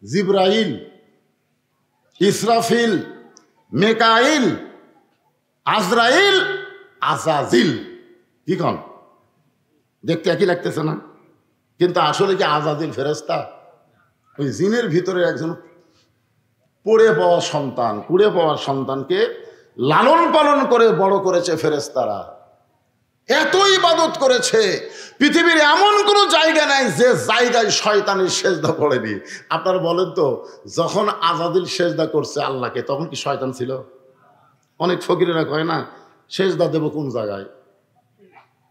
জিব্রাইল, ইসরাফিল, মেকাইল, আজরাইল, আজাজিল। কি কন? দেখতে একই লাগতেছে না? কিন্তু আসলে কি আজাজিল ফেরেশতা? ওই জিনের ভিতরে একজন কুড়ে পাওয়া সন্তানকে লালন পালন করে বড় করেছে ফেরেশতারা। এত ইবাদত করেছে, পৃথিবীর এমন কোনো জায়গা নাই যে জায়গায় শয়তানের সেজদা পড়েনি। আপনারা বলেন তো, যখন আজাদিল সেজদা করছে আল্লাহকে, তখন কি শয়তান ছিল? অনেক ফকিরেরা কয় না, সেজদা দেব কোন জায়গায়?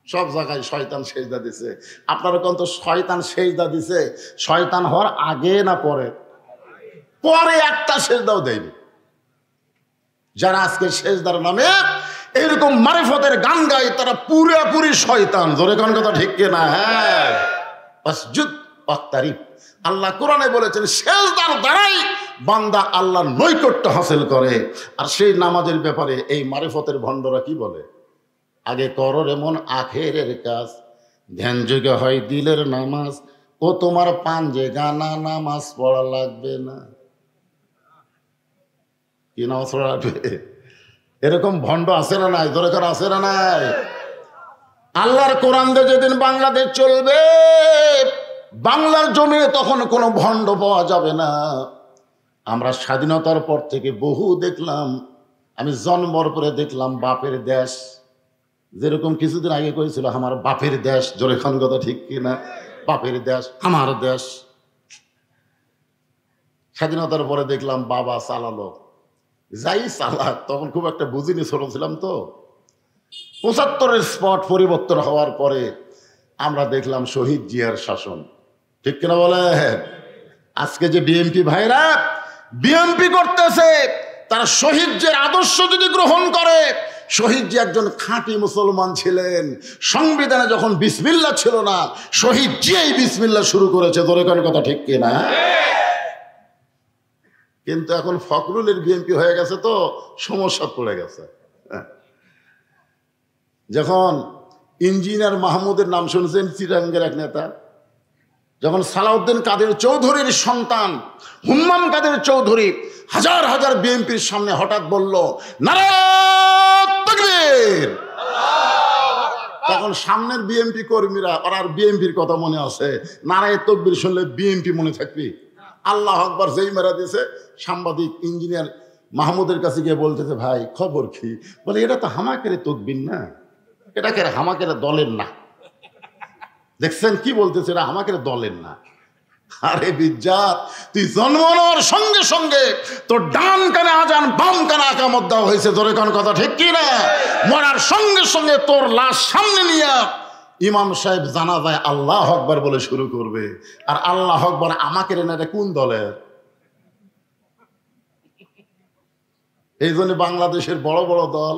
সব জায়গায় শয়তান সেজদা দিছে। আপনারা কোন তো শয়তান সেজদা দিছে শয়তান হওয়ার আগে না পরে? পরে একটা সেজদাও দেয়নি। যারা আজকে সেজদার নামে এরকম মারিফতের গান গায়, তারা পুরোপুরি শয়তান। জোরে কোন কথা ঠিক কিনা? হ্যাঁ, আসজুদ ওয়াক্তারিব। আল্লাহ কোরআনে বলেছেন সেজদার দ্বারাই বান্দা আল্লাহর নৈকট্য হাসিল করে। আর সেই নামাজের ব্যাপারে এই মারিফতের ভণ্ডরা কি বলে? আগে করো এমন আখেরের কাজ, ধ্যান যুগে হয় দিলের নামাজ, ও তোমার পাঞ্জে গানা নামাজ পড়া লাগবে না। কি নামাজ পড়া লাগবে? এরকম ভণ্ড আছে না নাই? দরকার আছে না নাই? আল্লাহর কোরআন দিয়ে যেদিন বাংলাদেশ চলবে, বাংলার জমিনে তখন কোনো ভণ্ড পাওয়া যাবে না। আমরা স্বাধীনতার পর থেকে বহু দেখলাম, আমি জন্মর পরে দেখলাম বাপের দেশ। যেরকম কিছুদিন আগে করেছিল আমার বাপের দেশ, জোরে খান কথা ঠিক কিনা? বাপের দেশ, আমার দেশ। স্বাধীনতার পরে দেখলাম বাবা চালালো, যাই চালাক, তখন খুব একটা বুঝিনি, ছোট ছিলাম তো। ৭৫-এর স্পট পরিবর্তন হওয়ার পরে আমরা দেখলাম শহীদ জিয়ার শাসন, ঠিক কিনা বলে? আজকে যে বিএনপি ভাইরা বিএনপি করতেছে, তারা শহীদ জিয়ার আদর্শ যদি গ্রহণ করে, শহীদ জি একজন খাঁটি মুসলমান ছিলেন। সংবিধানে যখন বিসমিল্লাহ ছিল না, শহীদ জিয়াই বিসমিল্লাহ শুরু করেছে। ধরে কোন কথা ঠিক কিনা? কিন্তু এখন ফখরুলের বিএনপি হয়ে গেছে তো সমস্যা পড়ে গেছে। যখন ইঞ্জিনিয়ার মাহমুদের নাম শুনছেন, চিটাঙ্গের এক নেতা, যখন সালাউদ্দিন কাদের চৌধুরীর সন্তান হুম্মাম কাদের চৌধুরী হাজার হাজার বিএনপির সামনে হঠাৎ বলল নারায়ে তাকবীর, তখন সামনের বিএনপি কর্মীরা, আর বিএনপির কথা মনে আছে, নারায়ে তাকবীর শুনলে বিএনপি মনে থাকবে? আল্লাহ আকবার যেই মেরা দিয়েছে, সাংবাদিক ইঞ্জিনিয়ার মাহমুদের কাছে গিয়ে বলতেছে, ভাই খবর কি? বলে এটা তো হামাকের তকবীর না, এটাকে হামাকের দলের না। দেখছেন কি বলতেছে? এটা হামাকের দলের না। আরে বিজ্জাত, তুই জন্ম নেওয়ার সঙ্গে সঙ্গে তোর ডান কানে আজান, বাম কানে একামত দেওয়া হয়েছে। ধরে কোন কথা ঠিক কি না? মরার সঙ্গে সঙ্গে তোর লাশ সামনে নিয়ে ইমাম সাহেব জানাজায় আল্লাহ আকবার বলে শুরু করবে। আর আল্লাহ আকবার আমাকে রে না, এটা কোন দলের? এই জন্য বাংলাদেশের বড় বড় দল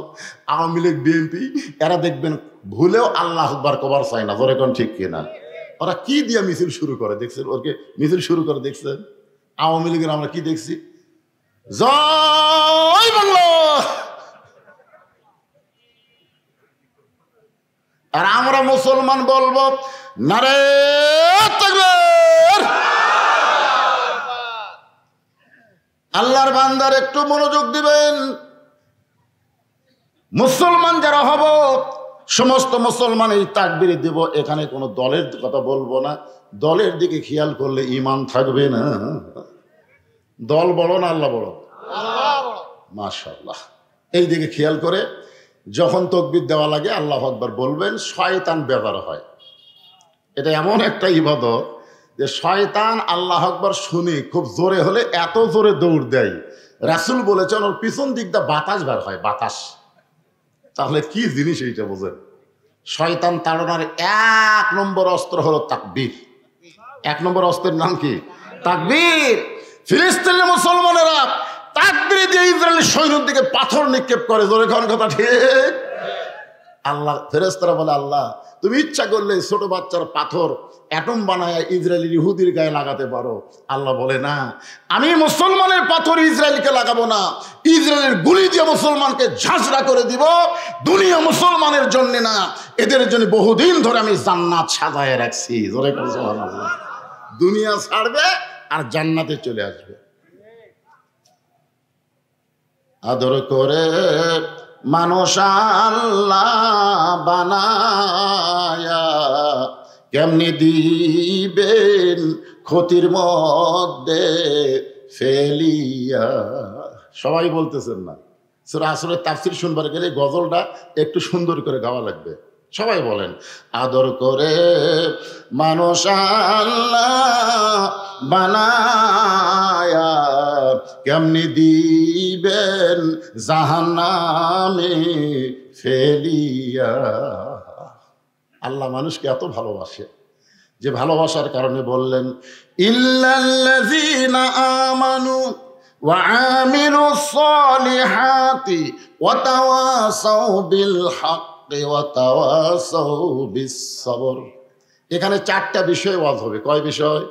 আওয়ামী লীগ, বিএনপি, এরা দেখবেন ভুলেও আল্লাহ আকবার কবার চায় না। ধরে কোন ঠিক কিনা? ওরা কি দিয়ে মিছিল শুরু করে দেখছেন? ওরকে মিছিল শুরু করে দেখছেন? আওয়ামী লীগের আমরা কি দেখছি? জয় বাংলা। আর আমরা মুসলমান বলবো নারায়ে তাকবীর। আল্লাহর বান্দার একটু মনোযোগ দিবেন। মুসলমান যারা হব, সমস্ত মুসলমান এই তাকবীর দেব, এখানে কোনো দলের কথা বলবো না। দলের দিকে খেয়াল করলে ঈমান থাকবে না। দল বড় না আল্লাহ বড়? মাশাআল্লাহ। এই দিকে খেয়াল করে যখন তাকবীর দেওয়া লাগে আল্লাহু আকবার বলবেন, শয়তান বেজার হয়। এটা এমন একটা ইবাদত যে শয়তান আল্লাহ আকবার শুনে খুব জোরে হলে এত জোরে দৌড় দেয়, রাসূল বলেছেন ওর পিছন দিক দিয়ে বাতাস বের হয়, বাতাস। তাহলে কি জিনিস এইটা বোঝেন? শয়তান তাড়ানোর ১ নম্বর অস্ত্র হলো তাকবীর। ১ নম্বর অস্ত্রের নাম কি? তাকবীর। ফিলিস্তিনের মুসলমানেরা তাকবীর দিয়ে ইসরায়েলের সৈন্যের দিকে পাথর নিক্ষেপ করে। জোরে কোন কথা ঠিক? আল্লাহ ফেরেশতারা বলে, আল্লাহ তুমি ইচ্ছা করলে ছোট বাচ্চার পাথর অ্যাটম বানায় ইসরায়েলের ইহুদির গায়ে লাগাতে পারো। আল্লাহ বলে, না, আমি মুসলমানের পাথর ইসরায়েলকে লাগাবো না, ইসরায়েলের গুলি দিয়ে মুসলমানকে ঝাঁঝরা করে দিব। দুনিয়া মুসলমানের জন্য না, এদের জন্য বহুদিন ধরে আমি জান্নাত সাজায় রাখছি। জোরে সুবহানাল্লাহ। দুনিয়া ছাড়বে আর জান্নাতে চলে আসবে। আদর করে মানুষ আল্লাহ বানায়া কেমনি দিবেন ক্ষতির মধ্যে ফেলিয়া। সবাই বলতেছেন না, সূরা আসরের তাফসীর শুনবার গেলে গজলটা একটু সুন্দর করে গাওয়া লাগবে। সবাই বলেন, আদর করে মানুষ আল্লাহ বানায়া কেমনি দিবেন জাহান্নামে ফেলিয়া। আল্লাহ মানুষকে এত ভালোবাসে যে ভালোবাসার কারণে বললেন, ইল্লাল্লাযীনা আমানু ওয়া আমিলুস সালিহাতি ওয়া তাওয়াসাউ বিল হাক্কি ওয়া তাওয়াসাউ বিস সবর। এখানে 4টা বিষয় ওয়াজ হবে। কয় বিষয়?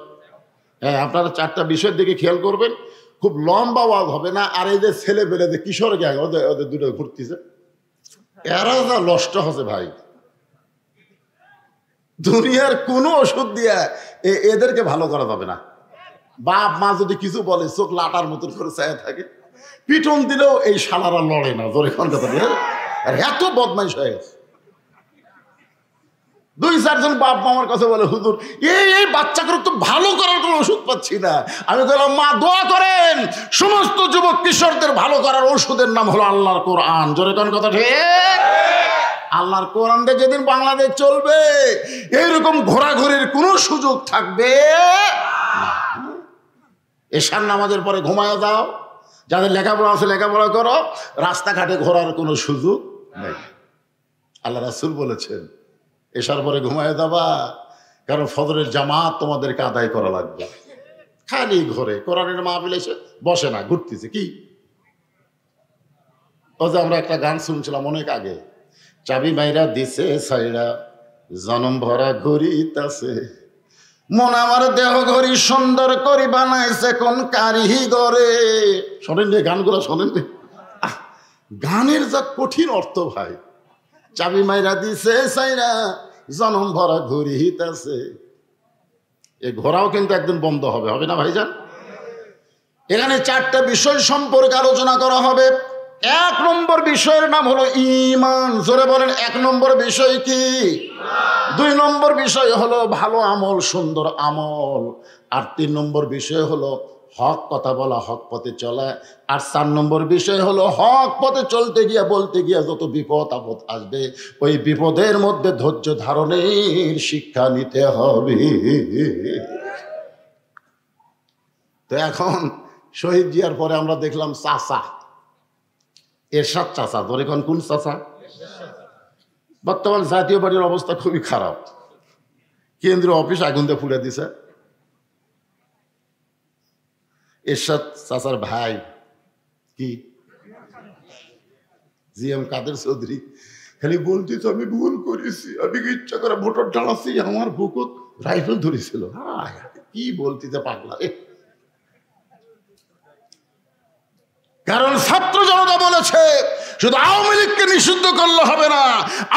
হ্যাঁ, আপনারা 4টা বিষয়ের দিকে খেয়াল করবেন। খুব লম্বা ওয়াজ হবে না। আর এই যে ছেলে বেলে যে কিশোর গ্যাং, ওদের দুটো ঘুরতেছে, এরা যা নষ্ট হচ্ছে ভাই, দুনিয়ার কোনো ওষুধ দিয়ে এদেরকে ভালো করা যাবে না। বাপ মা যদি কিছু বলে চোখ লাটার মতন করে চায় থাকে, পিটন দিলেও এই শালারা লড়ে না। জোরে কোন কথা নেই, আর এত বদমাইশ হয়ে গেছে। 2-4 জন বাপ মা আমার কাছে বলে, হুজুর এই বাচ্চাকে তো ভালো করার কোনো ওষুধ পাচ্ছি না। আমি বললাম, মা দোয়া করেন, সমস্ত যুবক কিশোরদের ভালো করার ওষুধের নাম হলো আল্লাহর কোরআন। জোরে কোন কথা ঠিক? আল্লাহর কোরআনটা যেদিন বাংলাদেশ চলবে, এইরকম ঘোরাঘুরির কোনো সুযোগ থাকবে না। এশার নামাজের পরে ঘুমায় যাও, যাদের লেখাপড়া আছে লেখাপড়া করো, রাস্তাঘাটে ঘোরার কোনো সুযোগ নেই। আল্লাহ রাসূল বলেছেন, এশার পরে ঘুমায় যাবা, কারণ ফজরের জামাত তোমাদেরকে আদায় করা লাগবে। খালি ঘরে কোরআনের মাহফিল এসে বসে না, ঘুরতেছে কি। ও যে আমরা একটা গান শুনছিলাম অনেক আগে, চাবি মাইরা দিছে সাইরা জনম ভরা ঘড়িতাছে, মন আমার দেহ ঘড়ি সুন্দর করে বানাইছে কোন কারিগরে। শোনেন রে গানগুলো, শোনেন রে, গানের যা কঠিন অর্থ ভাই। চাবি মাইরা দিছে সাইরা জনম ভরা ঘড়িতাছে, এই ঘোরাও কিন্তু একদিন বন্ধ হবে, হবে না ভাইজান? এখানে 4টা বিষয় সম্পর্কে আলোচনা করা হবে। 1 নম্বর বিষয়ের নাম হলো ঈমান। জোরে বলেন, 1 নম্বর বিষয় কি? 2 নম্বর বিষয় হলো ভালো আমল, সুন্দর আমল। আর 3 নম্বর বিষয় হলো হক কথা বলা, হক পথে চলা। আর 4 নম্বর বিষয় হলো হক পথে চলতে গিয়া বলতে গিয়া যত বিপদ আপদ আসবে, ওই বিপদের মধ্যে ধৈর্য ধারণের শিক্ষা নিতে হবে। তো এখন শহীদ জিয়ার পরে আমরা দেখলাম চাচা এরশাদ চাচা। ধরে কোন চাচা? বর্তমান জাতীয় পার্টির অবস্থা খুবই খারাপ। কেন্দ্রীয় অফিস আগুন দিয়ে পুড়ে দিছে। এরশাদ চাচার ভাই কি জিএম কাদের চৌধুরী খালি বলতেছে, আমি ভুল করেছি, আমি ইচ্ছা করে ভোটার ঢালাচ্ছি, আমার বুকুত রাইফেল ধরেছিল। কি বলতেছে পাগলা। কারণ ছাত্র জনতা বলেছে শুধু আওয়ামী লীগকে নিষিদ্ধ করলে হবে না,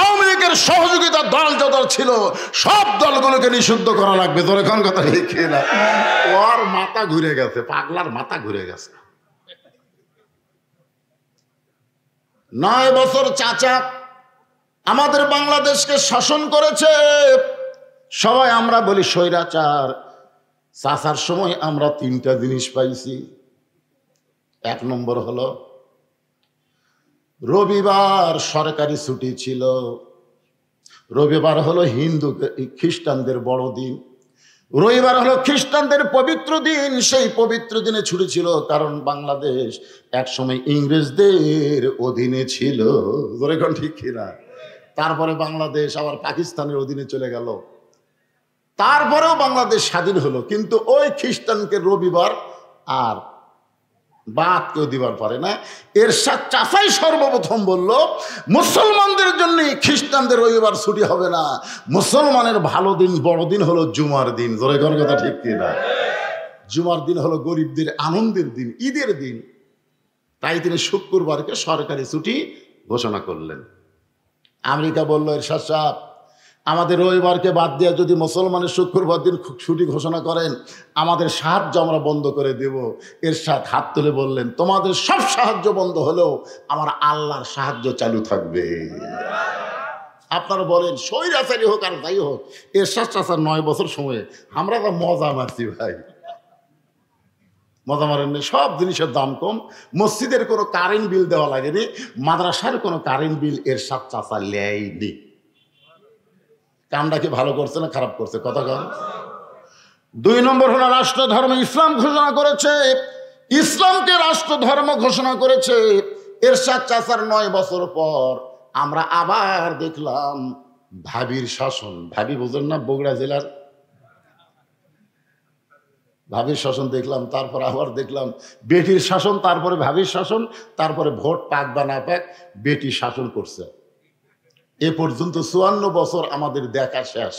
আওয়ামী লীগের সহযোগিতার দল যত ছিল সব দলগুলোকে নিষিদ্ধ করা লাগবে। তোর এখন কথা লিখে না, ওর মাথা ঘুরে গেছে, পাগলার মাথা ঘুরে গেছে। 9 বছর চাচা আমাদের বাংলাদেশকে শাসন করেছে। সবাই আমরা বলি স্বৈরাচার। চাচার সময় আমরা 3টা জিনিস পাইছি। 1 নম্বর হলো রবিবার সরকারি ছুটি ছিল। রবিবার হলো হিন্দু খ্রিস্টানদের বড় দিন, রবিবার হলো খ্রিস্টানদের পবিত্র দিন। সেই পবিত্র দিনে ছুটি ছিল, কারণ বাংলাদেশ একসময় ইংরেজদের অধীনে ছিল। এখন ঠিক কিনা? তারপরে বাংলাদেশ আবার পাকিস্তানের অধীনে চলে গেল। তারপরেও বাংলাদেশ স্বাধীন হলো, কিন্তু ওই খ্রিস্টানকে রবিবার আর বাদ কেউ দিবার পারে না। এরশাদ চাচাই সর্বপ্রথম বলল, মুসলমানদের জন্য খ্রিস্টানদের রবিবার ছুটি হবে না, মুসলমানের ভালো দিন বড় দিন হলো জুমার দিন। জোরে কোন কথা ঠিক কিনা? জুমার দিন হলো গরিবদের আনন্দের দিন, ঈদের দিন। তাই তিনি শুক্রবারকে সরকারি ছুটি ঘোষণা করলেন। আমেরিকা বলল, এরশাদ সাহেব আমাদের রবিবারকে বাদ দিয়ে যদি মুসলমানের শুক্রবার দিন ছুটি ঘোষণা করেন, আমাদের সাহায্য আমরা বন্ধ করে দেব। এরশাদ হাত তুলে বললেন, তোমাদের সব সাহায্য বন্ধ হলেও আমার আল্লাহর সাহায্য চালু থাকবে। আপনারা বলেন স্বৈরাচারী হোক আর যাই হোক, এরশাদ চাচার 9 বছর সময়ে আমরা তো মজা মারছি ভাই, মজা মারেননি। সব জিনিসের দাম কম, মসজিদের কোনো কারেন্ট বিল দেওয়া লাগেনি, মাদ্রাসার কোনো কারেন্ট বিল এরশাদ চাচা লেয়নি। কামটা কি ভালো করছে না খারাপ করছে? কথা কন। 2 নম্বর হলো রাষ্ট্র ধর্ম ইসলাম ঘোষণা করেছে, ইসলামকে রাষ্ট্র ধর্ম ঘোষণা করেছে এরশাদ চাচার 9 বছর পর। আমরা আবার দেখলাম ভাবির শাসন। ভাবি বুঝেন না, বগুড়া জেলার ভাবির শাসন দেখলাম, তারপর আবার দেখলাম বেটির শাসন, তারপরে ভাবির শাসন, তারপরে ভোট পাক বা না পাক বেটি শাসন করছে। এ পর্যন্ত 54 বছর আমাদের দেখা শেষ।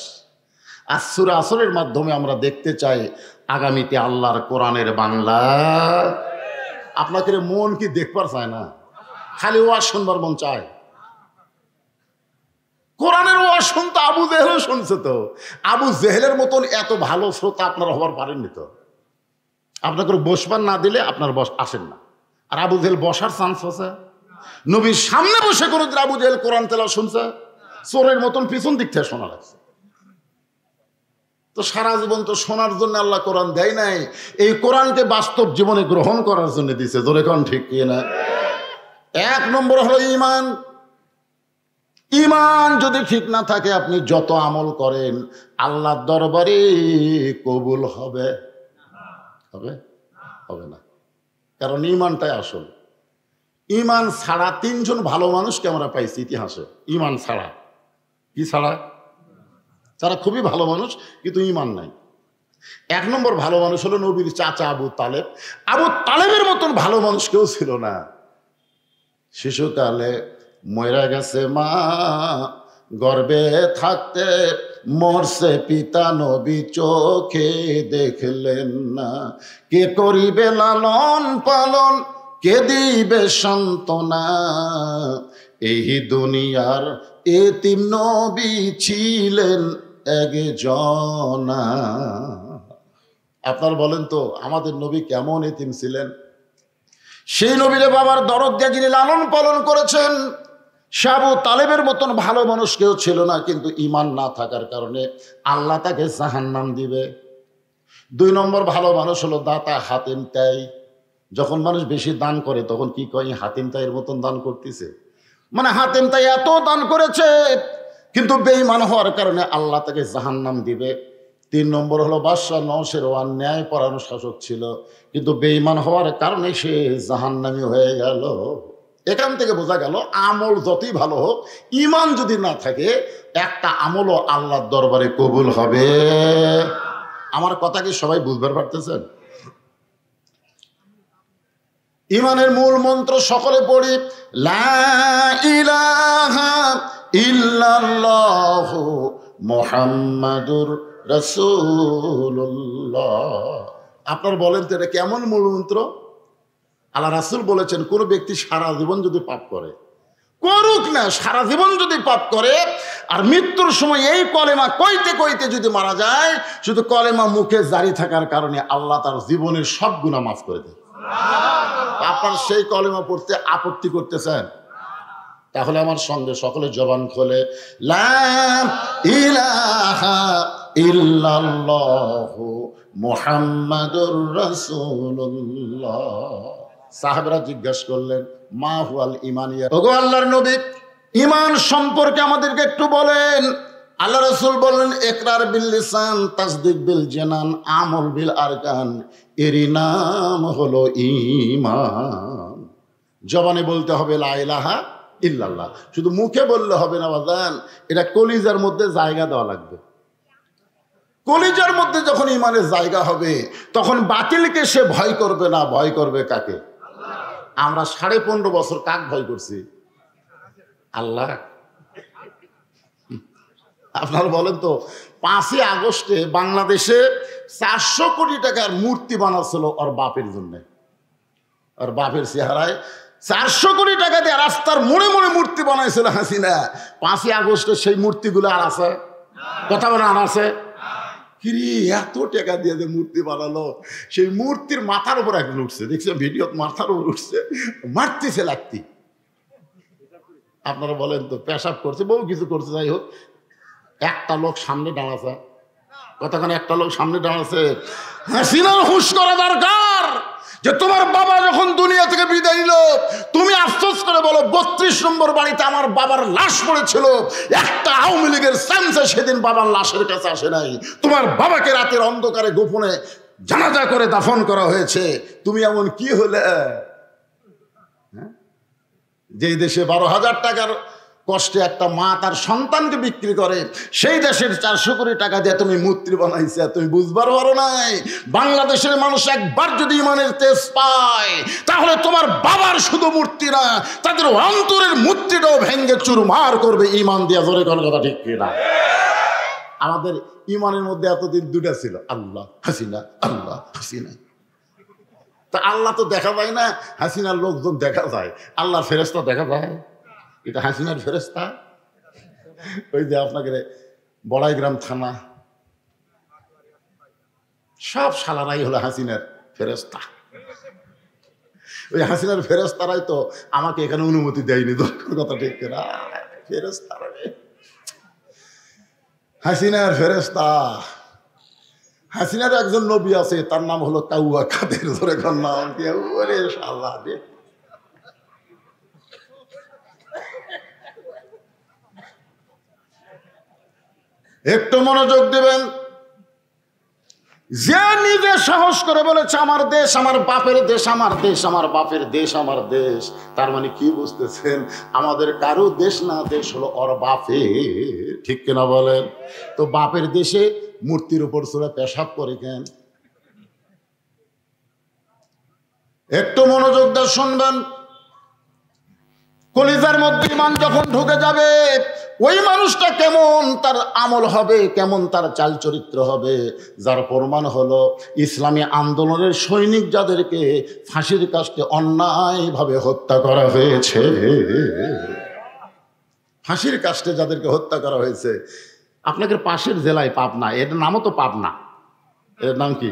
আর সূরা আসরের মাধ্যমে আমরা দেখতে চাই আগামীতে আল্লাহর কোরআনের বাংলা। আপনাকে মন কি দেখবার চায় না? খালি ওয়াজ শুনবার মন চায়। কোরআনের ওয়াজ শুনতে আবু জেহেলও শুনছে। তো আবু জেহেলের মতন এত ভালো শ্রোতা আপনারা হবার পারেননি। তো আপনাকে বসবার না দিলে আপনার আসেন না। আর আবু জেহেল বসার চান্স আছে? নবীর সামনে বসে কোনদিন আবু জেহেল কোরআন তেলাওয়াত শুনছে? চোরের মতন পিছন দিক থেকে শোনা লাগছে। তো সারা জীবন তো শোনার জন্য আল্লাহ কোরআন দেয় নাই, এই কোরআনকে বাস্তব জীবনে গ্রহণ করার জন্য দিয়েছে। জোরে কোন ঠিক কি না? 1 নম্বর হলো ঈমান। ঈমান যদি ঠিক না থাকে, আপনি যত আমল করেন আল্লাহর দরবারে কবুল হবে? হবে? হবে না। কারণ ঈমানটাই আসল। ঈমান ছাড়া 3 জন ভালো মানুষকে আমরা পাইছি ইতিহাসে। ঈমান ছাড়া। কি ছাড়া? তারা খুবই ভালো মানুষ কিন্তু ঈমান নাই। 1 নম্বর ভালো মানুষ হলো নবীর চাচা আবু তালেব। আবু তালেবের মতন ভালো মানুষ কেউ ছিল না। শিশুকালে মরে গেছে মা, গর্ভে থাকতে মরছে পিতা, নবী চোখে দেখলেন না। কে করিবে লালন পালন, কে দিবে সান্ত্বনা, এই দুনিয়ার এতিম নবী ছিলেন একজনা। আপনার বলেন তো আমাদের নবী কেমন এতিম ছিলেন? সেই নবীরে বাবার দরদ দিয়ে যিনি লালন পালন করেছেন, সে আবু তালেবের মতন ভালো মানুষ কেউ ছিল না। কিন্তু ঈমান না থাকার কারণে আল্লাহ তাকে জাহান্নাম দিবে। 2 নম্বর ভালো মানুষ হলো দাতা হাতিম তাই। যখন মানুষ বেশি দান করে তখন কি কয়, হাতিম তাইয়ের মতন দান করতেছে। মানে হাতিম তাই এত দান করেছে কিন্তু বেঈমান হওয়ার কারণে আল্লাহ তাকে জাহান্নাম দিবে। 3 নম্বর হলো বাদশা নওশেরওয়ান, ন্যায় পরায়ণ শাসক ছিল কিন্তু বেঈমান হওয়ার কারণে সে জাহান্নামী হয়ে গেল। এখান থেকে বোঝা গেল আমল যতই ভালো হোক, ঈমান যদি না থাকে একটা আমলও আল্লাহর দরবারে কবুল হবে। আমার কথা কি সবাই বুঝতে পারতেছেন? ঈমানের মূল মন্ত্র সকলে পড়ি, লা ইলাহা ইল্লাল্লাহু মুহাম্মাদুর রাসূলুল্লাহ। আপনারা বলেন তো এটা কেমন মূল মন্ত্র? আল্লাহ রাসূল বলেছেন কোন ব্যক্তি সারা জীবন যদি পাপ করে, করুক না, সারা জীবন যদি পাপ করে আর মৃত্যুর সময় এই কলেমা কইতে কইতে যদি মারা যায়, শুধু কলেমা মুখে জারি থাকার কারণে আল্লাহ তার জীবনের সব গুনাহ মাফ করে দেয়। আপনার সেই কলেমা পড়তে আপত্তি করতেছেন? তাহলে আমার সঙ্গে সকলে জবান খোলে, লা ইলাহা ইল্লাল্লাহু মুহাম্মাদুর রাসূলুল্লাহ। সাহাবারা জিজ্ঞাসা করলেন, মা হুয়াল ঈমান? ওগো আল্লাহর নবী, ঈমান সম্পর্কে আমাদেরকে একটু বলেন। আল্লাহ রাসূল বললেন, ইকরার বিল লিসান, তাসদিক বিল জানান, আমল বিল আরকান। এরই নাম হলো ঈমান। জবানে বলতে হবে লা ইলাহা ইল্লাল্লাহ, শুধু মুখে বললে হবে না বাজান, এটা কলিজার মধ্যে জায়গা দেওয়া লাগবে। কলিজার মধ্যে যখন ঈমানের জায়গা হবে তখন বাতিলকে সে ভয় করবে না, ভয় করবে কাকে? আমরা 15.5 বছর কাক ভয় করছি? আল্লাহ। আপনারা বলেন তো 5ই আগস্টে বাংলাদেশে 400 কোটি টাকার মূর্তি বানাচ্ছিল ওর বাপের জন্য। ওর বাপের চেহারায় 400 কোটি টাকা দিয়ে রাস্তার মোড়ে মোড়ে মূর্তি বানাইছিল হাসিনা। 5ই আগস্টে সেই মূর্তিগুলো আর আছে? কথা বলে আনাছে কিরে এত টাকা দিয়ে যে মূর্তি বানালো, সেই মূর্তির মাথার উপর একজন উঠছে, দেখছে ভিডিও মাথার উপর উঠছে, মারতেছে লাগতি। আপনারা বলেন তো, পেশাব করছে, বহু কিছু করছে, যাই হোক একটা লোক সামনে দাঁড়াছে, কতক্ষণ একটা লোক সামনে দাঁড়াছে। হাসিনার হুঁশ করা দরকার যে তোমার বাবা যখন দুনিয়া থেকে বিদায় নিল, তুমি আফসোস করে বলো 32 নম্বর বাড়িতে আমার বাবার লাশ পড়েছিল, একটা আওয়ামী লীগের সেন্সে সেদিন বাবার লাশের কাছে আসে নাই। তোমার বাবাকে রাতের অন্ধকারে গোপনে জানাজা করে দাফন করা হয়েছে, তুমি এমন কি হলে? যে দেশে 12,000 টাকার কষ্টে একটা মা তার সন্তানকে বিক্রি করে, সেই দেশের 400 কোটি টাকা দিয়ে তুমি মূর্তি বানাইছে, তুমি বুঝবার পারো নাই? বাংলাদেশের মানুষ একবার যদি ইমানের তেজ পায়, তাহলে তোমার বাবার শুধু মূর্তি না, তাদের অন্তরের মূর্তিটাও ভেঙ্গে চুরমার করবে ইমান দিয়া। জোরে কোন কথা ঠিক কিনা? আমাদের ইমানের মধ্যে এতদিন দুটা ছিল, আল্লাহ হাসিনা, আল্লাহ হাসিনা। তা আল্লাহ তো দেখা যায় না, হাসিনার লোকজন দেখা যায়, আল্লাহর ফেরেশতা দেখা যায়। এটা হাসিনার ফেরেশতা। ওই যে আপনাকে বড়াইগ্রাম থানা সব শালারাই হলো হাসিনার ফেরেশতা। ওই হাসিনার ফেরেশতারাই তো আমাকে এখানে অনুমতি দেয়নি। কথা ঠিক না? ফেরেশতারা, হাসিনার ফেরেশতা। হাসিনার একজন নবী আছে, তার নাম হলো কাউয়া কাদের। ধরে নাম কি? ওরে শালা রে, একটু মনোযোগ দেবেন। যে নিজে সাহস করে বলেছে আমার দেশ আমার বাপের দেশ, আমার দেশ আমার বাপের দেশ, আমার দেশ, তার মানে কি বুঝতেছেন? আমাদের কারো দেশ না, দেশ হলো ওর বাপের। ঠিক কিনা বলেন? তো বাপের দেশে মূর্তির উপর চলে পেশাব করে কেন? একটু মনোযোগ দিয়ে শুনবেন। কলিজার মধ্যে ইমান যখন ঢুকে যাবে, ওই মানুষটা কেমন তার আমল হবে, কেমন তার চাল চরিত্র হবে, যার প্রমাণ হলো ইসলামী আন্দোলনের সৈনিক যাদেরকে ফাঁসির কাস্টে অন্যায়ভাবে হত্যা করা হয়েছে। ফাঁসির কাস্টে যাদেরকে হত্যা করা হয়েছে, আপনাদের পাশের জেলায় পাবনা, এর নামও তো পাবনা। এর নাম কি?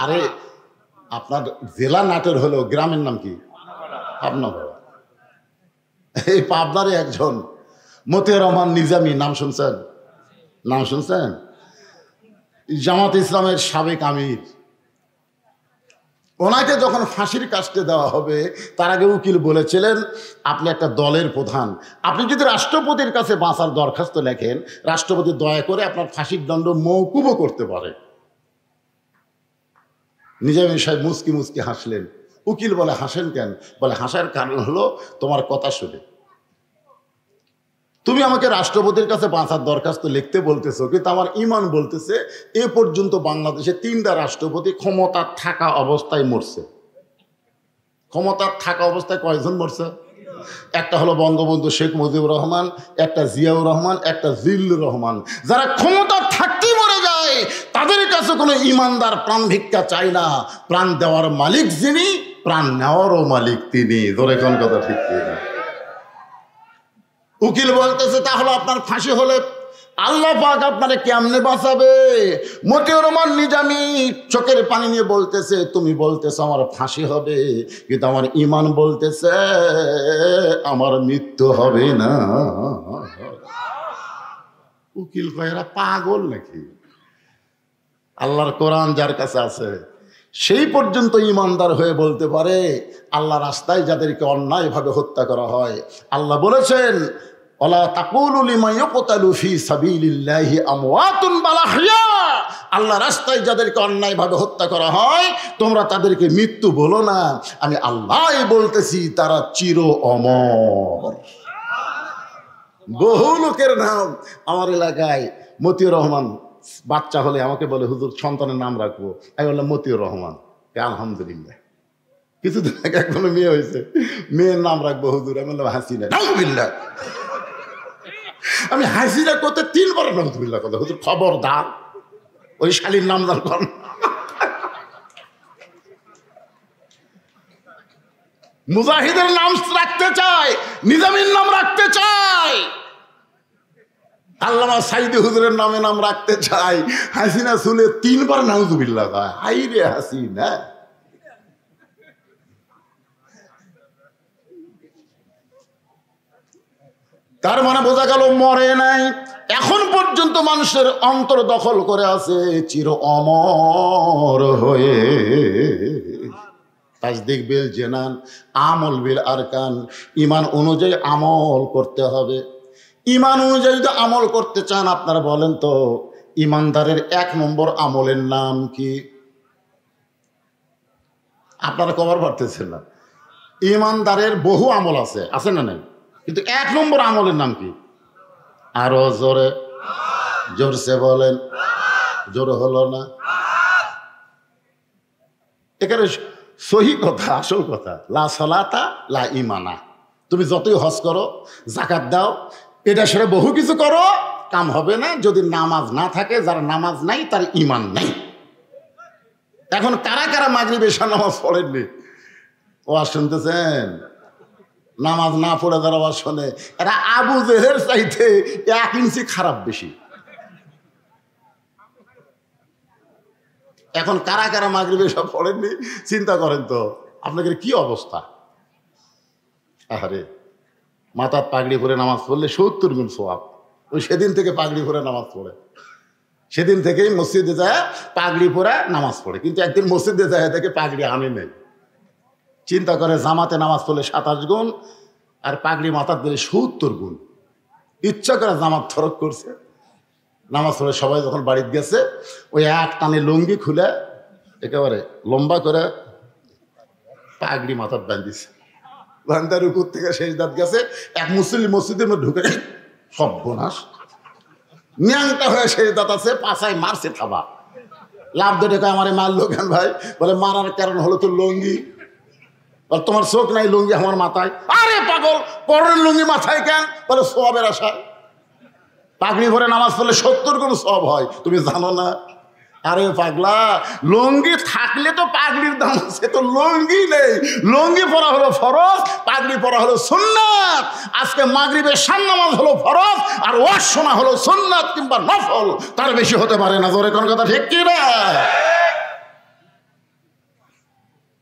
আরে আপনার জেলা নাটের হলো, গ্রামের নাম কি? পাবনা। এই পাবনারে একজন মতিউর রহমান নিজামী, নাম শুনছেন? নাম শুনছেন? জামাত ইসলামের সাবেক আমির। ওনাকে যখন ফাঁসির কাস্টে দেওয়া হবে, তার আগে উকিল বলেছিলেন আপনি একটা দলের প্রধান, আপনি যদি রাষ্ট্রপতির কাছে বাঁচার দরখাস্ত লেখেন, রাষ্ট্রপতি দয়া করে আপনার ফাঁসির দণ্ড মওকুফও করতে পারে। নিজামী সাহেব মুচকি মুচকি হাসলেন। উকিল বলে হাসেন কেন? বলে হাসার কারণ হলো তোমার কথা শুনে। তুমি আমাকে রাষ্ট্রপতির কাছে বাঁচার দরখাস্ত লিখতে বলতেছো, কিন্তু আমার ইমান বলতেছে এ পর্যন্ত বাংলাদেশে 3টা রাষ্ট্রপতি ক্ষমতা থাকা অবস্থায় মরছে। ক্ষমতা থাকা অবস্থায় কয়জন মরছে? একটা হলো বঙ্গবন্ধু শেখ মুজিবুর রহমান, একটা জিয়াউর রহমান, একটা জিল্লুর রহমান। যারা ক্ষমতা থাকতেই মরে যায়, তাদের কাছে কোনো ইমানদার প্রাণ ভিক্ষা চায় না। প্রাণ দেওয়ার মালিক যিনি, প্রাণ নেওয়ারও মালিক তিনি। ধরে কোন কথা ঠিক না? উকিল বলতেছে তাহলে আপনার ফাঁসি হলে আল্লাহ পাক আপনারে কেমনে বাঁচাবে? মতিউর রহমান নিজামী চোখের পানি নিয়ে বলতেছে তুমি বলতেছো আমার ফাঁসি হবে, কিন্তু আমার ইমান বলতেছে আমার মৃত্যু হবে না। উকিল কয় এরা পাগল নাকি? আল্লাহর কোরআন যার কাছে আছে সেই পর্যন্ত ইমানদার হয়ে বলতে পারে আল্লাহ রাস্তায় যাদেরকে অন্যায়ভাবে হত্যা করা হয়, আল্লাহ বলেছেন ওয়ালা তাকুলু লিমান ইউকতালু ফি সাবিলিল্লাহি আমওয়াতুন বাল আহইয়া। আল্লাহ রাস্তায় যাদেরকে অন্যায়ভাবে হত্যা করা হয় তোমরা তাদেরকে মৃত্যু বলো না, আমি আল্লাহই বলতেছি তারা চির অমর। বহু লোকের নাম আমার এলাকায় মতিউর রহমান বাচ্চা হলে আমাকে বলে হুজুর সন্তানের নাম রাখবো, আমি বললাম মতিউর রহমান। আলহামদুলিল্লাহ। কিছুদিন আগে এখনো মেয়ে হয়েছে, মেয়ের নাম রাখবো হুজুর, আমি বললাম হাসিনা। আলহামদুলিল্লাহ। আমি হাসিনা করতে 3 বার আলহামদুলিল্লাহ কথা। হুজুর খবরদার ওই শালীর নাম দান কর। মুজাহিদের নাম রাখতে চায়, নিজামীর নাম রাখতে চায়, আল্লামা সাইদি হুজুরের নামে নাম রাখতে চাই, হাসিনা চুলে 3 বার নাউজুবিল্লাহ কয়। হাই রে হাসিনা। তার মানে বোঝা গেল মরে নাই, এখন পর্যন্ত মানুষের অন্তর দখল করে আছে চির অমর হয়ে। তাসদিক বিল জেনান, আমল বিল আরকান। ঈমান অনুযায়ী আমল করতে হবে। ঈমান অনুযায়ী যদি আমল করতে চান, আপনারা বলেন তো ঈমানদারের 1 নম্বর আমলের নাম কি? আপনারা কবার পারতেছেন না। ঈমানদারের বহু আমল আছে, আছে না নাই? কিন্তু 1 নম্বর আমলের নাম কি? আরো জোরে, জোরসে বলেন। জোর হলো না? এখানে সহি কথা, আসল কথা। লা সালাতা লা ঈমানা। তুমি যতই হজ করো, যাকাত দাও, এটা সেটা বহু কিছু করো, কাম হবে না যদি নামাজ না থাকে। যার নামাজ নাই তার ঈমান নাই। এখন কারা কারা মাগরিব এশা নামাজ পড়েননি? ওয়াজ শুনতেছেন? নামাজ না পড়ে যারা ওয়াজ শোনে, এরা আবু জেহের চাইতে 1 ইঞ্চি খারাপ বেশি। এখন কারা কারা মাগরিব এশা পড়েননি চিন্তা করেন তো আপনাদের কি অবস্থা। আরে মাথার পাগড়ি পরে নামাজ পড়লে 70 গুণ সওয়াব। ওই সেদিন থেকে পাগড়ি পরে নামাজ পড়ে, সেদিন থেকেই মসজিদে যায় পাগড়ি পরে নামাজ পড়ে। কিন্তু একদিন মসজিদে যায় থেকে পাগড়ি আনে নেই। চিন্তা করে জামাতে নামাজ পড়লে 27 গুণ, আর পাগড়ি মাথার দিলে 70 গুণ। ইচ্ছা করে জামাত ফরক করছে। নামাজ পড়ে সবাই যখন বাড়িতে গেছে, ওই এক টানে লুঙ্গি খুলে একেবারে লম্বা করে পাগড়ি মাথার বাঁধিছে। বান্দার উপর থেকে শেষ দাঁত গেছে। এক মুসলিম মসজিদের মধ্যে ঢুকে সব বোনাস ন্যাংটা হয়ে শেষ দাঁত আছে, পাছায় মারছে থাবা। লাভ ধরে কয় আমারে মারলো কেন ভাই? বলে মারার কারণ হলো তোর লুঙ্গি। তোমার চোখ নাই, লুঙ্গি আমার মাথায়। আরে পাগল, পরের লুঙ্গি মাথায় কেন? বলে সওয়াবের আশায়। পাগড়ি ভরে নামাজ পড়লে 70 গুণ সওয়াব হয়, তুমি জানো না? আরে পাগলা, লুঙ্গি থাকলে তো পাগড়ির দাম আছে, তো লুঙ্গি নেই। লুঙ্গি পরা হলো ফরজ, পাগড়ি পরা হলো সুন্নাত। আজকে মাগরিবের শান নামাজ হলো ফরজ, আর ওয়াজ শোনা হলো সুন্নাত কিংবা নফল। তার বেশি হতে পারে না। জোরে কোন কথা ঠিক কি না?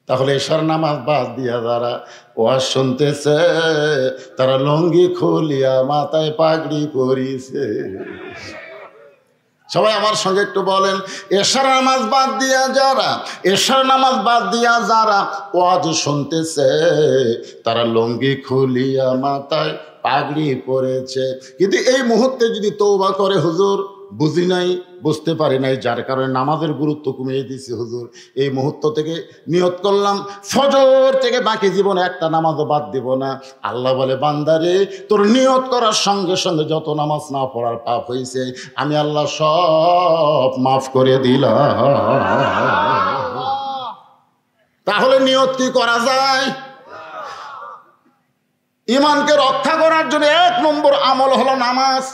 তাহলে এশার নামাজ বাদ দিয়া যারা ওয়াজ শুনতেছে, তারা লুঙ্গি খুলিয়া মাথায় পাগড়ি পরিছে। সবাই আমার সঙ্গে একটু বলেন, এশার নামাজ বাদ দিয়া যারা, এশার নামাজ বাদ দিয়া যারা ওয়াজ শুনতেছে, তারা লুঙ্গি খুলিয়া মাথায় পাগড়ি পরেছে। কিন্তু এই মুহূর্তে যদি তওবা করে, হুজুর বুঝি নাই, বুঝতে পারি নাই, যার কারণে নামাজের গুরুত্ব কমিয়ে দিয়েছি, হুজুর এই মুহূর্ত থেকে নিয়ত করলাম ফজর থেকে বাকি জীবনে একটা নামাজও বাদ দিব না। আল্লাহ বলে, বান্দারে তোর নিয়ত করার সঙ্গে সঙ্গে যত নামাজ না পড়ার পাপ হয়েছে আমি আল্লাহ সব মাফ করে দিলাম। তাহলে নিয়ত কি করা যায়? ঈমানকে রক্ষা করার জন্য 1 নম্বর আমল হলো নামাজ।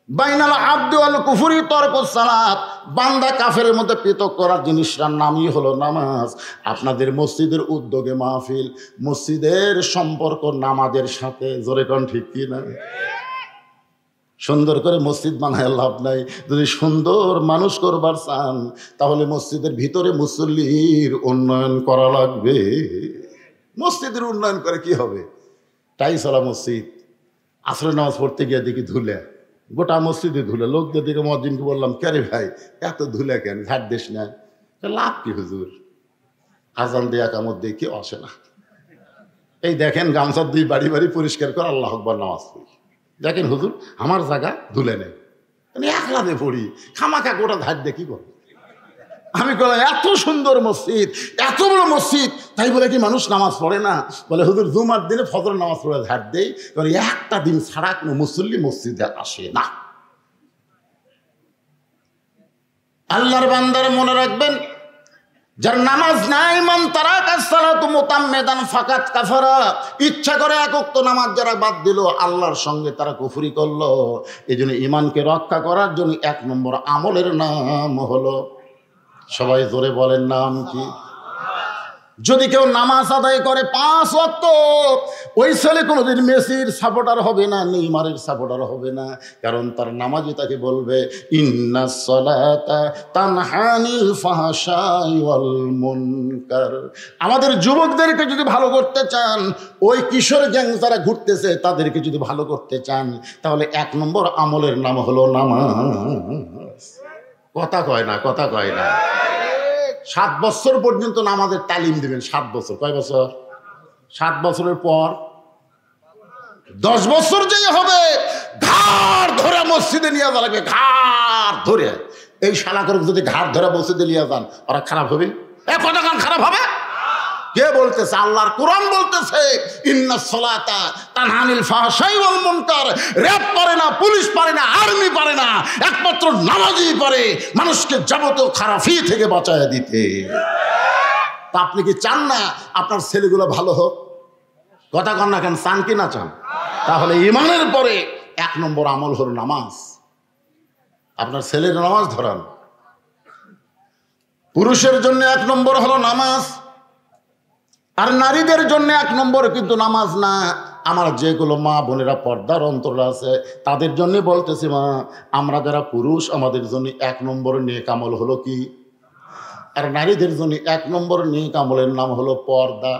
বাইনাল আব্দু আল কুফরি তরকুস সালাত। বান্দা কাফেরের মধ্যে পৃথক করার জিনিসটার নামই হলো নামাজ। আপনাদের মসজিদের উদ্যোগে মাহফিল, মসজিদের সম্পর্ক নামাজের সাথে। জোরে কোন ঠিক কি না? সুন্দর করে মসজিদ বানায় লাভ নাই। যদি সুন্দর মানুষ করবার চান, তাহলে মসজিদের ভিতরে মুসল্লির উন্নয়ন করা লাগবে। মসজিদের উন্নয়ন করে কি হবে? টাইসলা মসজিদ, আসরের নামাজ পড়তে গিয়ে দেখি ধুলে, গোটা মসজিদে ধুলে। লোকদের দিকে মসজিদকে বললাম, ক্যারে ভাই এত ধুলে কেন, ঝাড় দিস না? লাভ কি হুজুর? আজান দিয়ে একামত দিয়ে কেউ আসে না। এই দেখেন গামছা দুই বাড়ি বাড়ি পরিষ্কার করে আল্লাহ আকবার নামাজ পড়ি। দেখেন হুজুর আমার জায়গা ধুলে নেই, আমি একলাতে পড়ি, খামাখা গোটা ঝাড় দিয়ে কি করবো? আমি বললাম, এত সুন্দর মসজিদ, এত বড় মসজিদ, তাই বলে কি মানুষ নামাজ পড়ে না? বলে হুজুর জুমার দিনে ফজর নামাজ পড়ে ঝাড় দেই, একটা দিন ছাড়া কোনো মুসল্লি মসজিদে আসে না। আল্লাহর বান্দার মনে রাখবেন, যার নামাজ নাই, মান তারাকা সালাতু মুতাম্মিদান ফাকাত কাফারা। ইচ্ছা করে 1 ওয়াক্ত নামাজ যারা বাদ দিল, আল্লাহর সঙ্গে তারা কুফরি করলো। এই জন্য ঈমানকে রক্ষা করার জন্য 1 নম্বর আমলের নাম হলো, সবাই জোরে বলেন নাম কি? যদি কেউ নামাজ আদায় করে 5 ওয়াক্ত, ওই ছেলে কোনোদিন মেসির সাপোর্টার হবে না, নেইমারের সাপোর্টার হবে না, কারণ তার নামাজই তাকে বলবে ইন্নাস সালাতা তানহা আনিল ফাহশাই ওয়াল মুনকার। আমাদের যুবকদেরকে যদি ভালো করতে চান, ওই কিশোর গ্যাং যারা ঘুরতেছে তাদেরকে যদি ভালো করতে চান, তাহলে 1 নম্বর আমলের নাম হলো নামাজ। কথা কয় না, কথা কয় না। 7 বছর পর্যন্ত নামাজের তালিম দিবেন। 7 বছর, কয় বছর? 7 বছরের পর 10 বছর যেই হবে, ঘাড় ধরে মসজিদে নিয়ে যাওয়া লাগবে, ঘাড় ধরে। এই শালা করে যদি ঘাড় ধরে মসজিদে নিয়ে যান, ওরা খারাপ হবে? কথা গান খারাপ হবে? কে বলতেছে? আল্লাহর কোরআন বলতেছে ইন্নাস সালাতা তানহা আনিল ফাহশাই ওয়াল মুনকার। র‍্যাব পারে না, পুলিশ পারে না, আর্মি পারে না, একমাত্র নামাজই পারে মানুষকে যাবতীয় খারাপি থেকে বাঁচায় দিতে। তা আপনি কি চান না আপনার ছেলেগুলো ভালো হোক? কথা কন না কেন? চান কি না চান? তাহলে ঈমানের পরে 1 নম্বর আমল হলো নামাজ। আপনার ছেলের নামাজ ধরান। পুরুষের জন্য 1 নম্বর হলো নামাজ, আর নারীদের জন্য 1 নম্বর কিন্তু নামাজ না। আমার যেগুলো মা বোনেরা পর্দার অন্তরে আছে তাদের জন্য বলতেছি, মা, আমরা যারা পুরুষ, আমাদের জন্য 1 নম্বর নেক আমল হলো কি? আর নারীদের জন্য 1 নম্বর নেক আমলের নাম হলো পর্দা।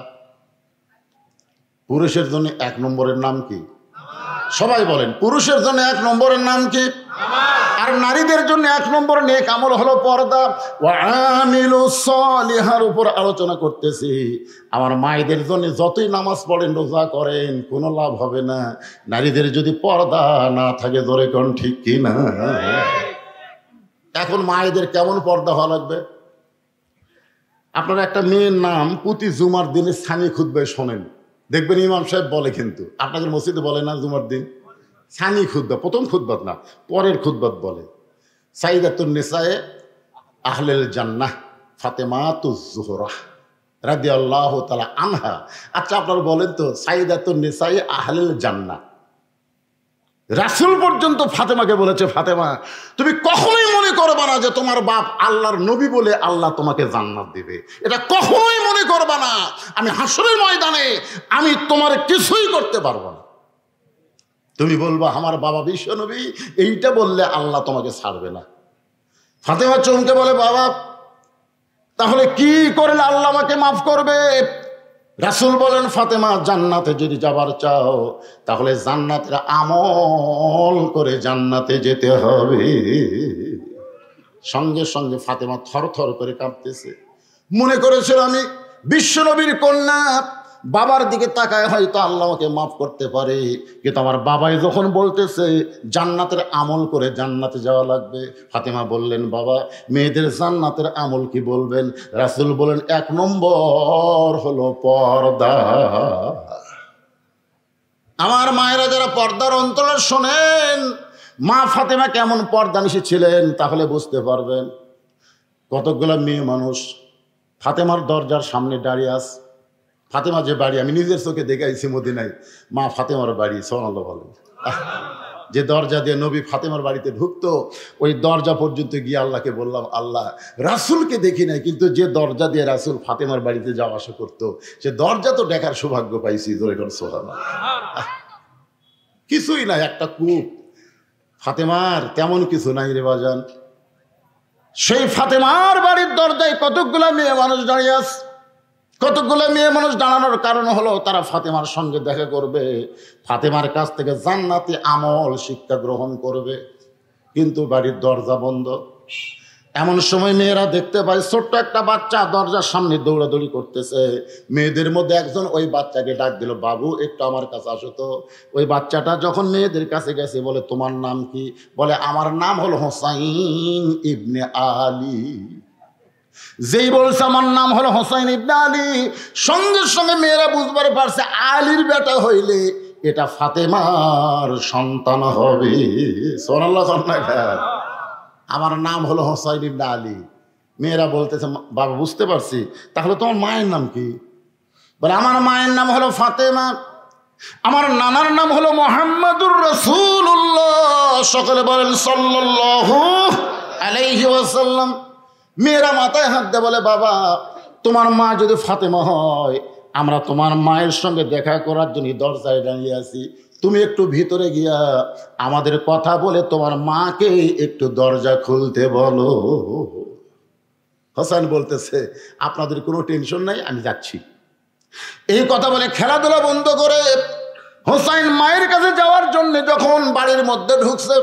পুরুষের জন্য 1 নম্বরের নাম কি? সবাই বলেন, পুরুষের জন্য 1 নম্বরের নাম কি? আর নারীদের জন্য 1 নম্বর নেক আমল হলো পর্দা। ওয়া আমিলুস সালিহার উপর আলোচনা করতেছি। আমার মায়েদের জন্য যতই নামাজ পড়েন, রোজা করেন, কোনো লাভ হবে না নারীদের যদি পর্দা না থাকে। জোরে কোন ঠিক কি না? এখন মায়েদের কেমন পর্দা হওয়া লাগবে? আপনারা একটা মেয়ের নাম প্রতি জুমার দিনে সানি খুতবায় শোনেন, দেখবেন ইমাম সাহেব বলে, কিন্তু আপনাদের মসজিদে বলে না জুমার দিন সানি খুতবা, প্রথম খুতবাত না, পরের খুতবাত বলে সাইয়্যিদাতুন নিসায়ে আহলেল জান্নাহ ফাতেমাতুজ জোহরা রাদিয়াল্লাহু তাআলা আনহা। আচ্ছা, আপনারা বলেন তো, সাইয়্যিদাতুন নিসায়ে আহলেল জান্নাহ, রাসূল পর্যন্ত ফাতেমাকে বলেছে, ফাতেমা, তুমি কখনোই মনে করবা না যে তোমার বাপ আল্লাহর নবী বলে আল্লাহ তোমাকে জান্নাত দিবে। এটা কখনোই মনে করবা না। আমি হাসরের ময়দানে আমি তোমার কিছুই করতে পারবো না। তুমি বলবা আমার বাবা বিশ্ব নবী, এইটা বললে আল্লাহ তোমাকে ছাড়বে না। ফাতেমা চমকে বলে, বাবা, তাহলে কি করলে আল্লাহ আমাকে মাফ করবে? রাসূল বলেন, ফাতেমা, জান্নাতে যদি যাবার চাও তাহলে জান্নাতের আমল করে জান্নাতে যেতে হবে। সঙ্গে সঙ্গে ফাতেমা থরথর করে কাঁপতেছে। মনে করেছিল আমি বিশ্বনবীর কন্যা, বাবার দিকে তাকায় হয়তো আল্লাহ আমাকে মাফ করতে পারে, কিন্তু আমার বাবাই যখন বলতেছে জান্নাতের আমল করে জান্নাতে যাওয়া লাগবে। ফাতেমা বললেন, বাবা, মেয়েদের জান্নাতের আমল কি বলবেন? রাসূল বলেন, 1 নম্বর হলো পর্দা। আমার মায়েরা যারা পর্দার অন্তরে শোনেন, মা ফাতেমা কেমন পর্দানিশী ছিলেন তাহলে বুঝতে পারবেন। কতগুলো মেয়ে মানুষ ফাতেমার দরজার সামনে দাঁড়িয়ে আছে। ফাতেমা যে বাড়ি আমি নিজের চোখে দেখে আইছি মদিনায়, মা ফাতেমার বাড়ি, সুবহানাল্লাহ বলেন। যে দরজা দিয়ে নবী ফাতেমার বাড়িতে ঢুকতো, ওই দরজা পর্যন্ত গিয়ে আল্লাহকে বললাম, আল্লাহ, রাসূলকে দেখি নাই, কিন্তু যে দরজা দিয়ে রাসূল ফাতেমার বাড়িতে যাওয়া আসা করতো, সে দরজা তো দেখার সৌভাগ্য পাইছি। জোরে করে সুবহানাল্লাহ। কিছুই নাই, একটা কূপ। ফাতেমার তেমন কিছু নাই রে বাজান। সেই ফাতেমার বাড়ির দরজায় কতগুলা মেয়ে মানুষ দাঁড়িয়ে আছে। কতগুলো মেয়ে মানুষ দাঁড়ানোর কারণ হলো তারা ফাতেমার সঙ্গে দেখা করবে, ফাতেমার কাছ থেকে জান্নাতি আমল শিক্ষা গ্রহণ করবে, কিন্তু বাড়ির দরজা বন্ধ। এমন সময় মেয়েরা দেখতে পায় ছোট্ট একটা বাচ্চা দরজার সামনে দৌড়াদৌড়ি করতেছে। মেয়েদের মধ্যে একজন ওই বাচ্চাকে ডাক দিল, বাবু, একটু আমার কাছে আসো তো। ওই বাচ্চাটা যখন মেয়েদের কাছে গেছে, বলে, তোমার নাম কি? বলে, আমার নাম হলো হোসাইন ইবনে আলী। যেই বলছে আমার নাম হলো হোসাইন ইবনে আলী, সঙ্গে সঙ্গে মেয়েরা বুঝবার পারছে আলীর বেটা হইলে এটা ফাতেমার সন্তান হবে। সুবহানাল্লাহ। আমার নাম হলো হোসাইন ইবনে আলী। মেয়েরা বলতেছে, বাবা, বুঝতে পারছি, তাহলে তোমার মায়ের নাম কি? বলে, আমার মায়ের নাম হলো ফাতেমা, আমার নানার নাম হলো মুহাম্মাদুর রাসূলুল্লাহ। সকলে বলেন সাল্লাল্লাহু আলাইহি ওয়াসাল্লাম। মেয়েরা মাথায় হাত দিয়ে বলে, বাবা, তোমার মা যদি ফাতেমা হয়, আমরা তোমার মায়ের সঙ্গে দেখা করার জন্য দরজায় দাঁড়িয়ে আছি, তুমি একটু ভিতরে গিয়া আমাদের কথা বলে তোমার মাকে একটু দরজা খুলতে বলো। হোসেন বলতেছে আপনাদের কোনো টেনশন নাই, আমি যাচ্ছি। এই কথা বলে খেলাধুলা বন্ধ করে হোসেন মায়ের কাছে যাওয়ার জন্য যখন বাড়ির মধ্যে ঢুকছে,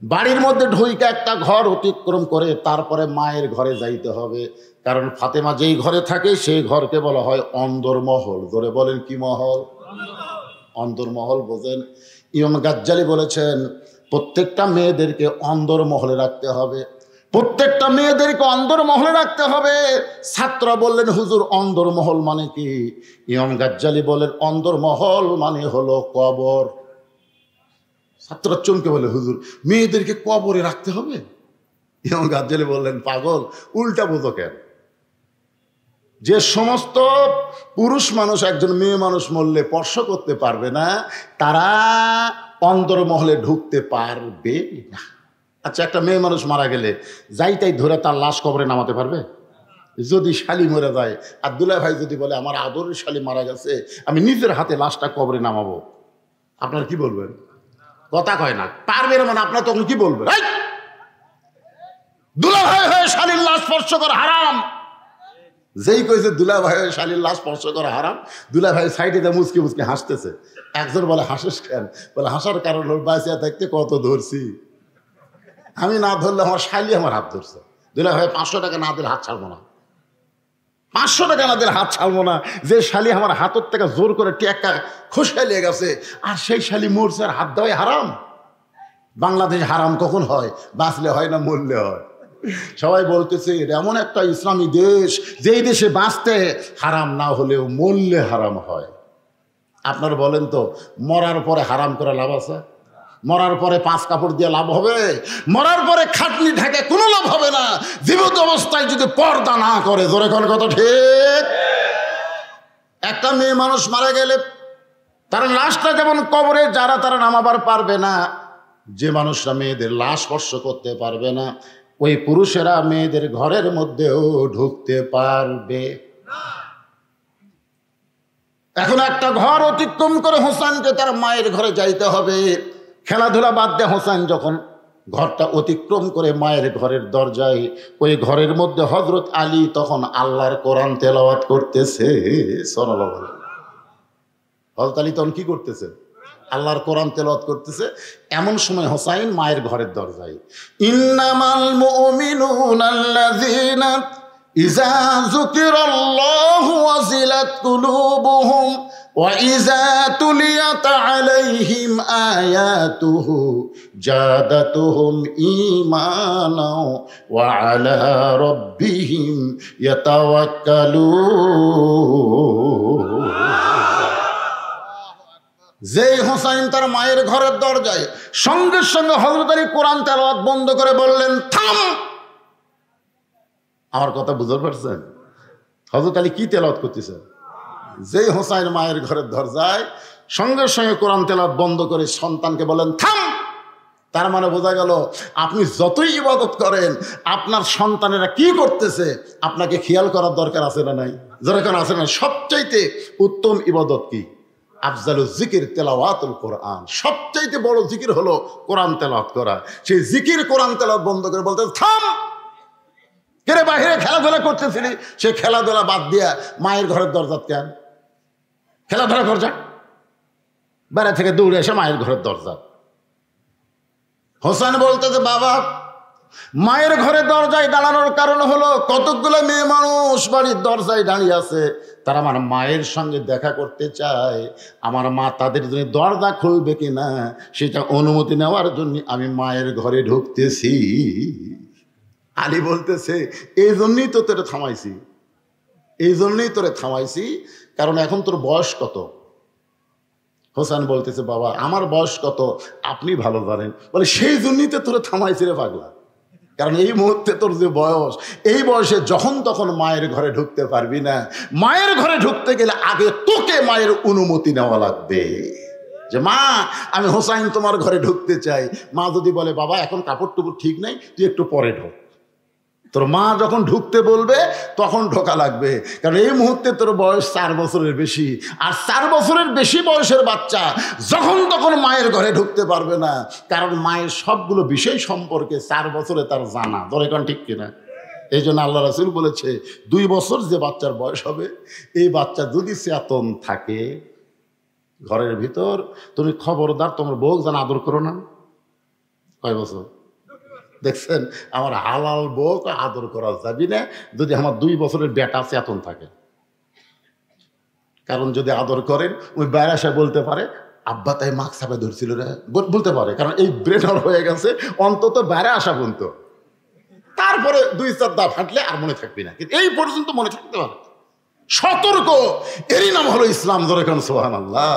বাড়ির মধ্যে ঢুইকে একটা ঘর অতিক্রম করে তারপরে মায়ের ঘরে যাইতে হবে। কারণ ফাতেমা যেই ঘরে থাকে সেই ঘরকে বলা হয় অন্দরমহল। ধরে বলেন কি মহল? অন্দরমহল বোঝেন? ইমাম গাজ্জালি বলেছেন প্রত্যেকটা মেয়েদেরকে অন্দরমহলে রাখতে হবে, প্রত্যেকটা মেয়েদেরকে অন্দরমহলে রাখতে হবে। ছাত্ররা বললেন হুজুর অন্দরমহল মানে কি? ইমাম গাজ্জালি বলেন অন্দরমহল মানে হলো কবর। ছাত্ররা চমকে বলে হুজুর মেয়েদেরকে কবরে রাখতে হবে? ইমাম গাজ্জালি বললেন পাগল, উল্টা বোঝো কেন? যে সমস্ত পুরুষ মানুষ একজন মেয়ে মানুষ মরলে স্পর্শ করতে পারবে না, তারা অন্দরমহলে ঢুকতে পারবে না। আচ্ছা, একটা মেয়ে মানুষ মারা গেলে যাইতাই ধরে তার লাশ কবরে নামাতে পারবে? যদি শালি মরে যায় আর দুলা ভাই যদি বলে আমার আদরের শালি মারা গেছে, আমি নিজের হাতে লাশটা কবরে নামাবো, আপনার কি বলবেন? কথা কয় না, পারবে না। মানে আপনার তখন কি বলবেন? দুলা ভাই হয়ে শালির লাশ স্পর্শ করা হারাম। যেই কইছে দুলা ভাই হয়ে শালির লাশ স্পর্শ করা হারাম, দুলা ভাই সাইডে মুচকে মুচকে হাসতেছে। একজন বলে হাসিস কেন? বলে হাসার কারণ ওর বাঁচিয়া থাকতে কত ধরছি, আমি না ধরলে আমার শালি আমার হাত ধরছে। দুলা ভাই 500 টাকা না দিলে হাত ছাড়বো না, 500 টাকা না দিলে হাত ছাড়বো না। যে শালি আমার হাতের থেকে জোর করে টেক্কা খসে লেগে গেছে আর সেই শালি মরছে, আর হাত দেওয়াই হারাম। বাংলাদেশ হারাম কখন হয়? বাঁচলে হয় না মরলে হয়। সবাই বলতেছে এটা এমন একটা ইসলামী দেশ যেই দেশে বাঁচতে হারাম না হলেও মরলে হারাম হয়। আপনার বলেন তো মরার পরে হারাম করে লাভ আছে? মরার পরে 5 কাপড় দিয়ে লাভ হবে? মরার পরে খাটনি ঢাকে কোনো লাভ হবে না। জীবিত অবস্থায় যদি পর্দা না করে, জোরে কোন কথা ঠিক? একটা মেয়ে মানুষ মারা গেলে তার লাশটা যেমন কবরে যারা তারা নামাবার পারবে না, যে মানুষরা মেয়েদের লাশ স্পর্শ করতে পারবে না, ওই পুরুষেরা মেয়েদের ঘরের মধ্যেও ঢুকতে পারবে। এখন একটা ঘর অতিক্রম করে হোসেনকে তার মায়ের ঘরে যাইতে হবে। খেলাধুলা বাদ দিয়ে হোসেন যখন ঘরটা অতিক্রম করে মায়ের ঘরের দরজায়, ওই ঘরের মধ্যে হযরত আলী তখন আল্লাহর কোরআন তেলাওয়াত করতেছে। সুবহানাল্লাহ। হযরত আলী তখন কি করতেছে? আল্লাহর কোরআন তেলাওয়াত করতেছে। এমন সময় হোসাইন মায়ের ঘরের দরজায়, ইন্নামাল মুমিনুনা আল্লাযীনা ইযা যুকিরাল্লাহু ওয়াজিলাত কুলুবুহুম ওয়া ইযা তুলিয়াত আলাইহিম আয়াতুহু জাদাতুহুম ঈমানাও ওয়া আলা রাব্বিহিম ইয়াতাওয়াক্কালুন। যেই হোসাইন তার মায়ের ঘরের দরজায়, সঙ্গে সঙ্গে হযরত আলী কোরআন তেলাওয়াত বন্ধ করে বললেন থাম। আমার কথা বুঝতে পারছেন? হযরত আলী কি তেলাওয়াত করতেছেন? যেই হোসাইন মায়ের ঘরের দরজায়, সঙ্গে সঙ্গে কোরআন তেলাওয়াত বন্ধ করে সন্তানকে বলেন থাম। তার মানে বোঝা গেল আপনি যতই ইবাদত করেন, আপনার সন্তানেরা কি করতেছে আপনাকে খেয়াল করার দরকার আছে না নাই? যেরকম আছে না? সবচাইতে উত্তম ইবাদত কি? আফজালুল জিকির তেলাওয়াতুল কোরআন। সবচাইতে বড় জিকির হলো কোরআন তেলাওয়াত করা। সেই জিকির কোরআন তেলাওয়াত বন্ধ করে বলতে থাম। কেরে বাহিরে খেলাধুলা করতেছিলি, সে খেলাধুলা বাদ দিয়া মায়ের ঘরের দরজা কেন? খেলাধুলা কর যা, বাইরে থেকে দৌড়ে এসে মায়ের ঘরের দরজা। হোসেন বলতেছে বাবা, মায়ের ঘরের দরজায় দাঁড়ানোর কারণ হলো কতকগুলো মেয়ে মানুষ বাড়ির দরজায় দাঁড়িয়ে আছে, তারা আমার মায়ের সঙ্গে দেখা করতে চায়। আমার মা তাদের জন্য দরজা খুলবে কিনা সেটা অনুমতি নেওয়ার জন্য আমি মায়ের ঘরে ঢুকতেছি। আলী বলতেছে এই জন্যই তো তোরে থামাইছি, এই জন্যই তোরে থামাইছি, কারণ এখন তোর বয়স কত? হোসেন বলতেছে বাবা আমার বয়স কত আপনি ভালো জানেন। বলে সেই জন্যই তো তোরে থামাইছি রে পাগলা, কারণ এই মুহূর্তে তোর যে বয়স, এই বয়সে যখন তখন মায়ের ঘরে ঢুকতে পারবি না। মায়ের ঘরে ঢুকতে গেলে আগে তোকে মায়ের অনুমতি নেওয়া লাগবে, যে মা আমি হোসাইন তোমার ঘরে ঢুকতে চাই। মা যদি বলে বাবা এখন কাপড় টুপড় ঠিক নাই, তুই একটু পরে ঢোক, তোর মা যখন ঢুকতে বলবে তখন ঢোকা লাগবে, কারণ এই মুহূর্তে তোর বয়স 4 বছরের বেশি, আর 4 বছরের বেশি বয়সের বাচ্চা যখন তখন মায়ের ঘরে ঢুকতে পারবে না, কারণ মায়ের সবগুলো বিষয় সম্পর্কে 4 বছরে তার জানা। ধরে কোন ঠিক কিনা? এই জন্য আল্লাহ রাসূল বলেছে 2 বছর যে বাচ্চার বয়স হবে, এই বাচ্চা যদি চেতন থাকে ঘরের ভিতর, তুমি খবরদার তোমার বউ যেন আদর করো না। কয় বছর? দেখছেন, আমার হালাল বউ আদর করা যাবি না যদি আমার 2 বছরের বেটা চেতন থাকে। কারণ যদি আদর করেন ওই বাইরে আসা বলতে পারে আব্বা তাই মাস্ক চাপে ধরছিল রে, বলতে পারে, কারণ এই ব্রেনার হয়ে গেছে অন্তত বাইরে আসা পর্যন্ত। তারপরে 2-4 দা ফাটলে আর মনে থাকবি না, কিন্তু এই পর্যন্ত মনে থাকতে পারে। সতর্ক, এরই নাম হলো ইসলাম। ধরে কেন সুবহানাল্লাহ।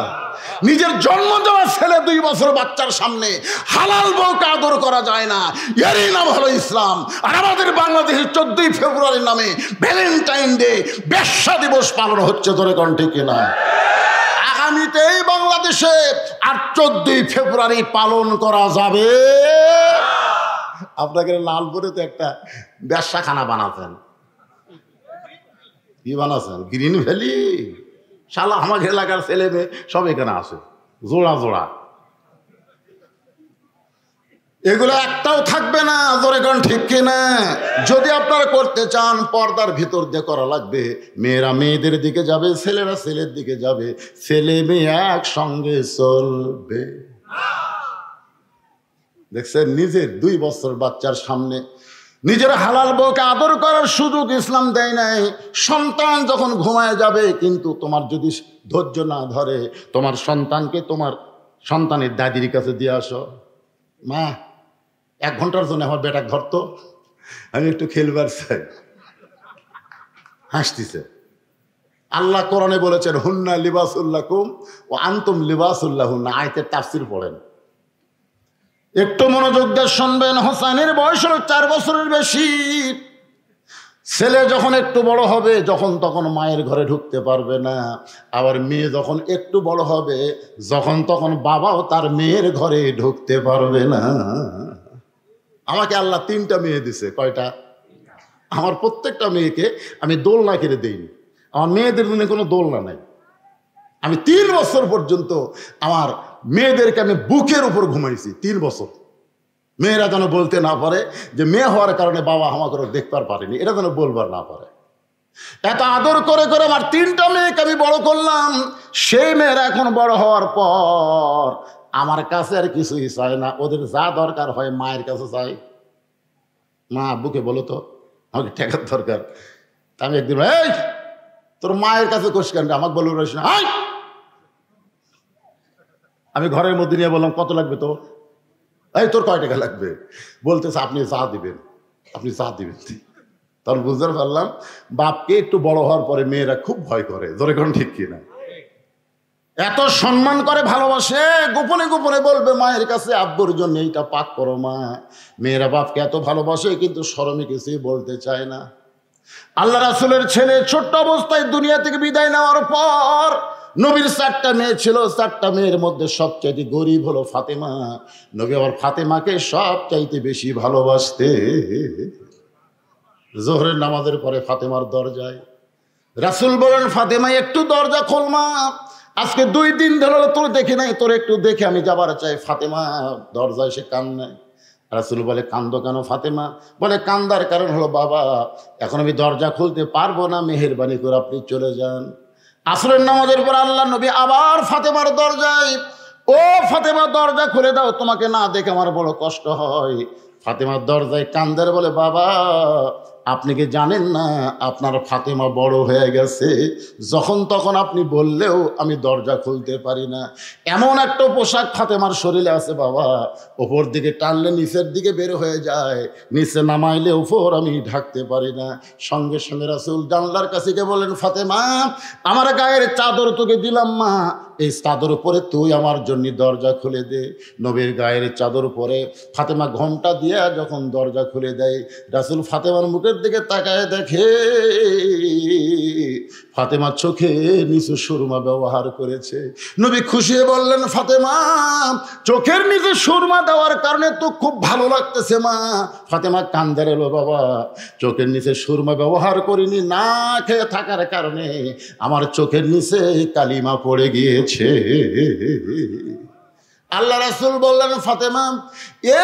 নিজের জন্ম দেওয়া ছেলে 2 বছর বাচ্চার সামনে হালাল বউকে আদর করা যায় না, এরই নাম হলো ইসলাম। আর আমাদের বাংলাদেশের 14ই ফেব্রুয়ারির নামে ভ্যালেন্টাইন ডে, বেশ্যা দিবস পালন হচ্ছে। ধরে কোন ঠিক কিনা? আগামীতে এই বাংলাদেশে আর 14ই ফেব্রুয়ারি পালন করা যাবে। আপনাকে লালপুরে তো একটা বেশ্যাখানা বানাতেন, কি বানাচ্ছেন? Green valley. শালা আমাকে এলাকার ছেলে মেয়ে সব এখানে আসে, জোড়া জোড়া। এগুলো একটাও থাকবে না। ধরে কোন ঠিক কিনা? যদি আপনারা করতে চান পর্দার ভিতর দিয়ে করা লাগবে। মেয়েরা মেয়েদের দিকে যাবে, ছেলেরা ছেলের দিকে যাবে, ছেলে মেয়ে একসঙ্গে চলবে। দেখছেন, নিজের 2 বছর বাচ্চার সামনে নিজের হালাল বউকে আদর করার সুযোগ ইসলাম দেয় নাই। সন্তান যখন ঘুমায় যাবে, কিন্তু তোমার যদি ধৈর্য না ধরে, তোমার সন্তানকে তোমার সন্তানের দাদির কাছে দিয়ে আসো। মা 1 ঘন্টার জন্য আমার বেটা ধরতো, আমি একটু খেলবার চাই। হাসতেছে। আল্লাহ কোরআনে বলেছেন হুন্না লিবাসুল্লাকুম ও আনতুম লিবাসুল্লাহুন্না। আয়াতের তাফসীর পড়েন, একটু মনোযোগ দিয়ে শুনবেন। হোসেনের বয়স হলো 4 বছরের বেশি। ছেলে যখন একটু বড় হবে, যখন তখন মায়ের ঘরে ঢুকতে পারবে না। আবার মেয়ে যখন একটু বড় হবে, যখন তখন বাবাও তার মেয়ের ঘরে ঢুকতে পারবে না। আমাকে আল্লাহ 3টা মেয়ে দিছে। কয়টা? আমার প্রত্যেকটা মেয়েকে আমি দোলনা কিনে দেইনি। আমার মেয়েদের জন্য কোনো দোলনা নাই। আমি 3 বছর পর্যন্ত আমার মেয়েদেরকে আমি বুকের উপর ঘুমাইছি। 3 বছর। মেয়েরা যেন বলতে না পারে যে মেয়ে হওয়ার কারণে বাবা আমাকে দেখবার পারেনি, এটা যেন বলবার না পারে। এত আদর করে করে আমার 3টা মেয়েকে আমি বড় করলাম। সেই মেয়েরা এখন বড় হওয়ার পর আমার কাছে আর কিছুই চায় না। ওদের যা দরকার হয় মায়ের কাছে চাই। মা আব্বুকে বলো তো আমাকে টাকার দরকার। আমি একদিন, এই তোর মায়ের কাছে কোষ কেন, আমাকে বলবো না। আমি ঘরের মধ্যে নিয়ে বললাম কত লাগবে তো? এই তোর কয় টাকা লাগবে? বলতেছে আপনি যা দিবেন, আপনি যা দিবেন। তখন বুঝতে পারলাম বাপকে একটু বড় হওয়ার পরে মেয়েরা খুব ভয় করে। ধরে কোন ঠিক কিনা? এত সম্মান করে, ভালোবাসে, গোপনে গোপনে বলবে মায়ের কাছে আব্বুর জন্য এইটা পাক করো মা। মেয়েরা বাপকে এত ভালোবাসে, কিন্তু শরমে কিছুই বলতে চায় না। আল্লাহ রাসূলের ছেলে ছোট্ট অবস্থায় দুনিয়া থেকে বিদায় নেওয়ার পর নবীর 4টা মেয়ে ছিল। 4টা মেয়ের মধ্যে সবচাইতে গরিব হলো ফাতেমা। নবী আবার ফাতেমাকে সবচাইতে বেশি ভালোবাসতে। জোহরের নামাজের পরে ফাতেমার দরজায় রাসূল বলেন, ফাতেমা একটু দরজা খোল মা, আজকে 2 দিন ধরে তোর দেখি নাই, তোর একটু দেখে আমি যাবার চাই। ফাতেমা দরজায় সে কান্নায়। রাসূল বলে, কান্দো কেন ফাতেমা? বলে, কান্দার কারণ হলো বাবা এখন আমি দরজা খুলতে পারবো না, মেহেরবানি করে আপনি চলে যান। আসরের নামাজের পর আল্লাহ নবী আবার ফাতেমার দরজায়, ও ফাতেমা দরজা খুলে দাও, তোমাকে না দেখে আমার বড় কষ্ট হয়। ফাতেমার দরজায় কান্দের, বলে, বাবা আপনি কি জানেন না আপনার ফাতেমা বড় হয়ে গেছে, যখন তখন আপনি বললেও আমি দরজা খুলতে পারি না। এমন একটা পোশাক ফাতেমার শরীরে আছে বাবা, ওপর দিকে টানলে নিচের দিকে বের হয়ে যায়, নিচে নামাইলে উপর আমি ঢাকতে পারি না। সঙ্গে সঙ্গে রাসূল জানলার কাছে গিয়ে বলেন, ফাতেমা আমার গায়ের চাদর তোকে দিলাম মা, এই চাদর পরে তুই আমার জন্য দরজা খুলে দে। নবীর গায়ের চাদর পরে ফাতেমা ঘোমটা দিয়ে যখন দরজা খুলে দেয়, রাসূল ফাতেমার মুখের দিকে তাকায় দেখে ফাতেমা চোখে নিচে সুরমা ব্যবহার করেছে। নবী খুশি হয়ে বললেন, ফাতেমা চোখের নিচে সুরমা দেওয়ার কারণে তো খুব ভালো লাগতেছে মা। ফাতেমা কান্দে এলো, বাবা চোখের নিচে সুরমা ব্যবহার করিনি, না খেয়ে থাকার কারণে আমার চোখের নিচে কালিমা পড়ে গিয়েছে। আল্লাহ রাসূল বললেন, ফাতেমা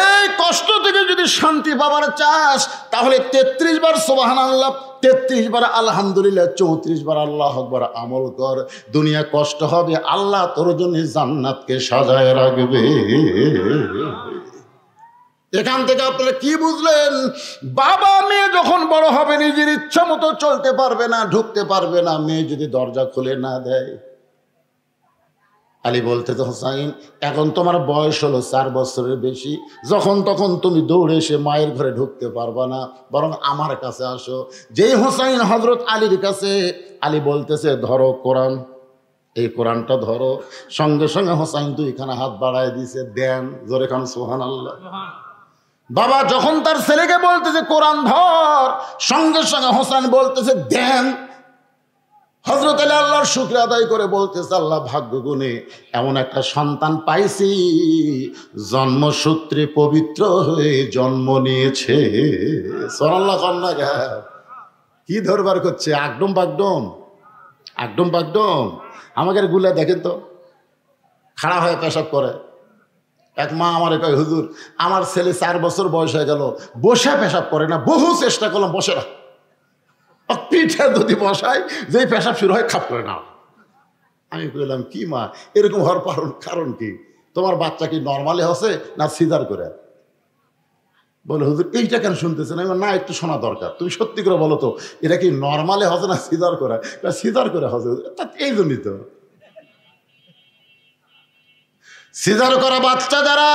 এই কষ্ট থেকে যদি শান্তি পাবার চাস তাহলে 33 বার সুবহানাল্লাহ, 33 বার আলহামদুলিল্লাহ, 34 বার আল্লাহু আকবার আমল কর। দুনিয়া কষ্ট হবে, আল্লাহ তোর জন্য জান্নাতকে সাজায় রাখবে। এখান থেকে আপনারা কি বুঝলেন? বাবা মেয়ে যখন বড় হবে নিজের ইচ্ছা মতো চলতে পারবে না, ঢুকতে পারবে না, মেয়ে যদি দরজা খুলে না দেয়। আলী বলতে তো, হোসাইন এখন তোমার বয়স হলো 4 বছরের বেশি, যখন তখন তুমি দৌড়ে এসে মায়ের ঘরে ঢুকতে পারবা না, বরং আমার কাছে আসো। যেই হোসাইন হযরত আলীর কাছে, আলী বলতেছে ধরো কোরআন, এই কোরআনটা ধরো। সঙ্গে সঙ্গে হোসাইন 2খানা হাত বাড়ায় দিছে, দেন। জোরে খান সুবহানাল্লাহ। বাবা যখন তার ছেলেকে বলতেছে কোরআন ধর, সঙ্গে সঙ্গে হোসেন বলতেছে দেন। হযরত আলী আল্লাহর শুকর আদায় করে বলতেছে, আল্লাহ ভাগ্য গুণে এমন একটা সন্তান পাইছি জন্মসূত্রে পবিত্র হয়ে জন্ম নিয়েছে। সুবহানাল্লাহ কন্যা কি ধরবার করছে, একদম বাগডম, একদম বাগডম। আমাকে গুলা দেখেন তো, খাড়া হয়ে পেশাব করে। এক মা আমার কয়, হুজুর আমার ছেলে 4 বছর বয়স হয়ে গেল, বসে পেশাব করে না, বহু চেষ্টা করলাম বসে না, পিঠে যদি বসাই যেই পেশাব শুরু হয় খাপ করে না। আমি বললাম, কি মা এরকম হওয়ার কারণ কি? তোমার বাচ্চা কি নর্মালি হচ্ছে না সিজার করে? বলে হুজুর এইটা কেন শুনতেছেন? আমি না, একটু শোনা দরকার, তুমি সত্যি করে বলো তো এটা কি নর্মালি হচ্ছে না সিজার করে? সিজার করে হচ্ছে। এই জন্যই তো সিজার করা বাচ্চা যারা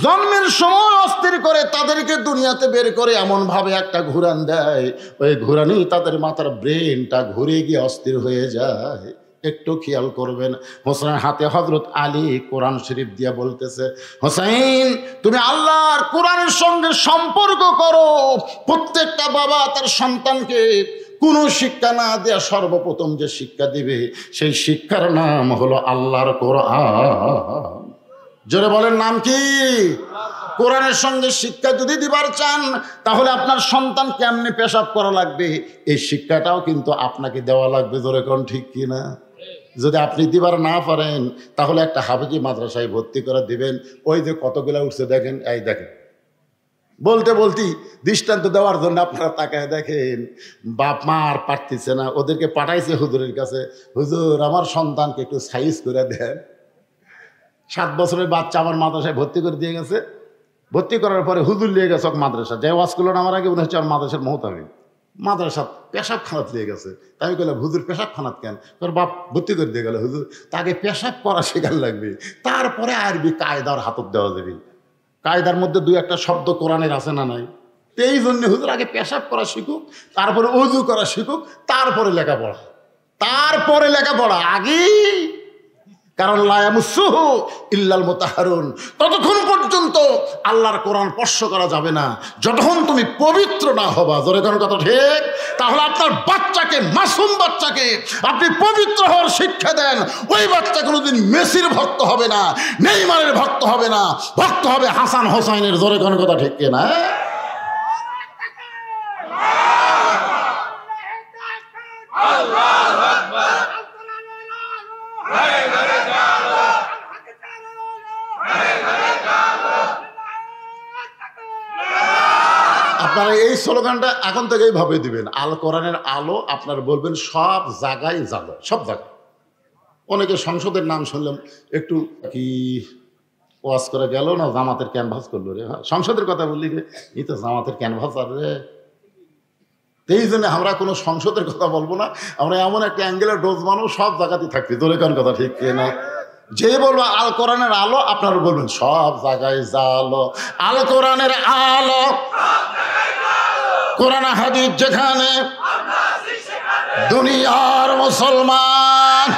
জন্মের সময় অস্থির করে, তাদেরকে দুনিয়াতে বের করে এমন ভাবে একটা ঘুরান দেয়, ওই ঘুরানি তাদের মাথার ব্রেনটা ঘুরে গিয়ে অস্থির হয়ে যায়। একটু খেয়াল করবেন। হোসেনের হাতে হযরত আলী কোরআন শরীফ দিয়া বলতেছে, হোসেন তুমি আল্লাহর কোরআনের সঙ্গে সম্পর্ক করো। প্রত্যেকটা বাবা তার সন্তানকে কোনো শিক্ষা না দেয়া সর্বপ্রথম যে শিক্ষা দিবে সেই শিক্ষার নাম হলো আল্লাহর কোরআন। জোরে বলেন নাম কি? কোরআনের সঙ্গে শিক্ষা যদি দিবার চান তাহলে আপনার সন্তান কেমনে পেশাব করা লাগবে এই শিক্ষাটাও কিন্তু আপনাকে দেওয়া লাগবে। জোরে কোন ঠিক কিনা? যদি আপনি দিবার না পারেন তাহলে একটা হাফেজি মাদ্রাসায় ভর্তি করে দিবেন। ওই যে কতগুলা উঠছে দেখেন, এই দেখেন, বলতে বলতেই দৃষ্টান্ত দেওয়ার জন্য আপনারা তাকায় দেখেন, বাপ মা আর পারতেছে না, ওদেরকে পাঠাইছে হুজুরের কাছে, হুজুর আমার সন্তানকে একটু সাইজ করে দেন। 7 বছরের বাচ্চা আমার মাদ্রাসায় ভর্তি করে দিয়ে গেছে। ভর্তি করার পরে হুজুর নিয়ে গেছে মাদ্রাসা, যে ওয়াজ করলো না আমার আগে, উনি হচ্ছে আমার মাদ্রাসার মহতামি, মাদ্রাসা পেশাব খানাত নিয়ে গেছে। তাই আমি বললাম, হুজুর পেশাব খানাত কেন? তোর বাপ ভর্তি করে দিয়ে গেল। হুজুর তাকে পেশাব করা শেখার লাগবে, তারপরে আরবি কায়দার হাতত দেওয়া যাবে। কায়দার মধ্যে 2-1 শব্দ কোরআনের আছে না নাই? এই জন্য হুজুর আগে পেশাব করা শিখুক, তারপরে ওযু করা শিখুক, তারপরে লেখাপড়া, তারপরে লেখাপড়া আগে। কারণ লা ইয়ামাসসুহু ইল্লাল মুতাহহারুন, ততক্ষণ পর্যন্ত আল্লাহর কোরআন স্পর্শ করা যাবে না যতক্ষণ তুমি পবিত্র না হবা। জোরে কোন কথা ঠিক? তাহলে আপনার বাচ্চাকে, মাসুম বাচ্চাকে আপনি পবিত্র হওয়ার শিক্ষা দেন। ওই বাচ্চা কোনোদিন মেসির ভক্ত হবে না, নেইমারের ভক্ত হবে না, ভক্ত হবে হাসান হোসাইনের। জোরে কোন কথা ঠিক কিনা? আল্লাহু আকবার। আপনারা এই স্লোগানটা এখন থেকেই ভাবে দিবেন, আল কোরআনের আলো। আপনারা বলবেন সব জায়গায় জালো, সব জায়গায়। অনেকে সংসদের নাম শুনলাম, একটু কি ওয়াজ করে গেল না জামাতের ক্যানভাস করলো রে। সংসদের কথা বললি রে, এই তো জামাতের ক্যানভাস আর রে। এই জন্য আমরা কোনো সংসদের কথা বলবো না, আমরা এমন একটা অ্যাঙ্গেলের ডোজ বানাবো সব জায়গাতেই থাকবে। তোরে কোন কথা ঠিক না? যে বলবো আল কোরআনের আলো, আপনারা বলবেন সব জায়গায় জালো, আল কোরআনের আলো, কোরআন হাদিস যেখানে, দুনিয়ার মুসলমান।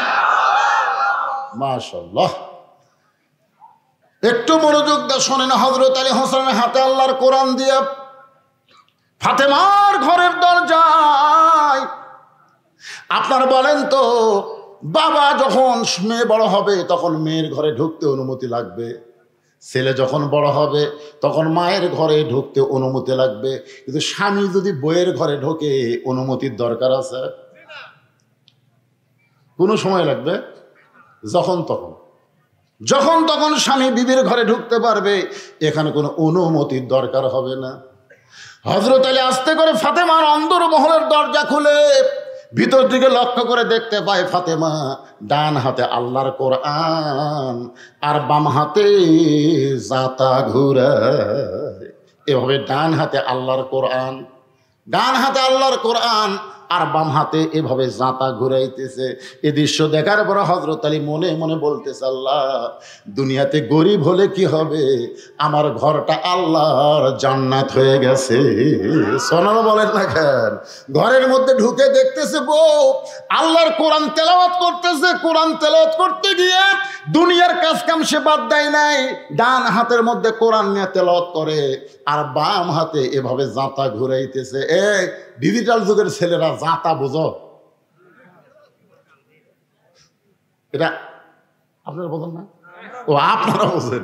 মাশাআল্লাহ, একটু মনোযোগ দিয়ে শোনেন। হযরত আলী হোসেনের হাতে আল্লাহর কোরআন দিয়ে ফাতেমার ঘরের দরজায় আপনারা বলেন তো, বাবা যখন মেয়ে বড় হবে তখন মেয়ের ঘরে ঢুকতে অনুমতি লাগবে, ছেলে যখন বড় হবে তখন মায়ের ঘরে ঢুকতে অনুমতি লাগবে, কিন্তু স্বামী যদি বইয়ের ঘরে ঢোকে অনুমতির দরকার আছে? কোনো সময় লাগবে? যখন তখন, যখন তখন স্বামী বিবির ঘরে ঢুকতে পারবে, এখানে কোনো অনুমতির দরকার হবে না। হযরত আলী আস্তে করে ফাতেমার অন্দর মহলের দরজা খুলে ভিতর দিকে লক্ষ্য করে দেখতে পায় ফাতেমা ডান হাতে আল্লাহর কোরআন আর বাম হাতে জাতা ঘুরায়। এভাবে ডান হাতে আল্লাহর কোরআন, ডান হাতে আল্লাহর কোরআন আর বাম হাতে এভাবে জাঁতা ঘুরাইতেছে। এ দৃশ্য দেখার পর হযরত আলী মনে মনে বলতেছে, আল্লাহ, দুনিয়াতে গরিব হলে কি হবে, আমার ঘরটা আল্লাহর জান্নাত হয়ে গেছে। সোনারা বলেন না কেন? ঘরের মধ্যে ঢুকে দেখতেছে বউ আল্লাহর কোরআন তেলাওয়াত করতেছে, কোরআন তেলাওয়াত করতে গিয়ে দুনিয়ার কাজ কাম সে বাদ দেয় নাই, ডান হাতের মধ্যে কোরআন নিয়ে তেলাওয়াত করে আর বাম হাতে এভাবে জাঁতা ঘুরাইতেছে। এই ডিজিটাল যুগের ছেলেরা জাঁতা বোঝো? এটা আপনারা বোঝেন না? ও আপনারা বোঝেন,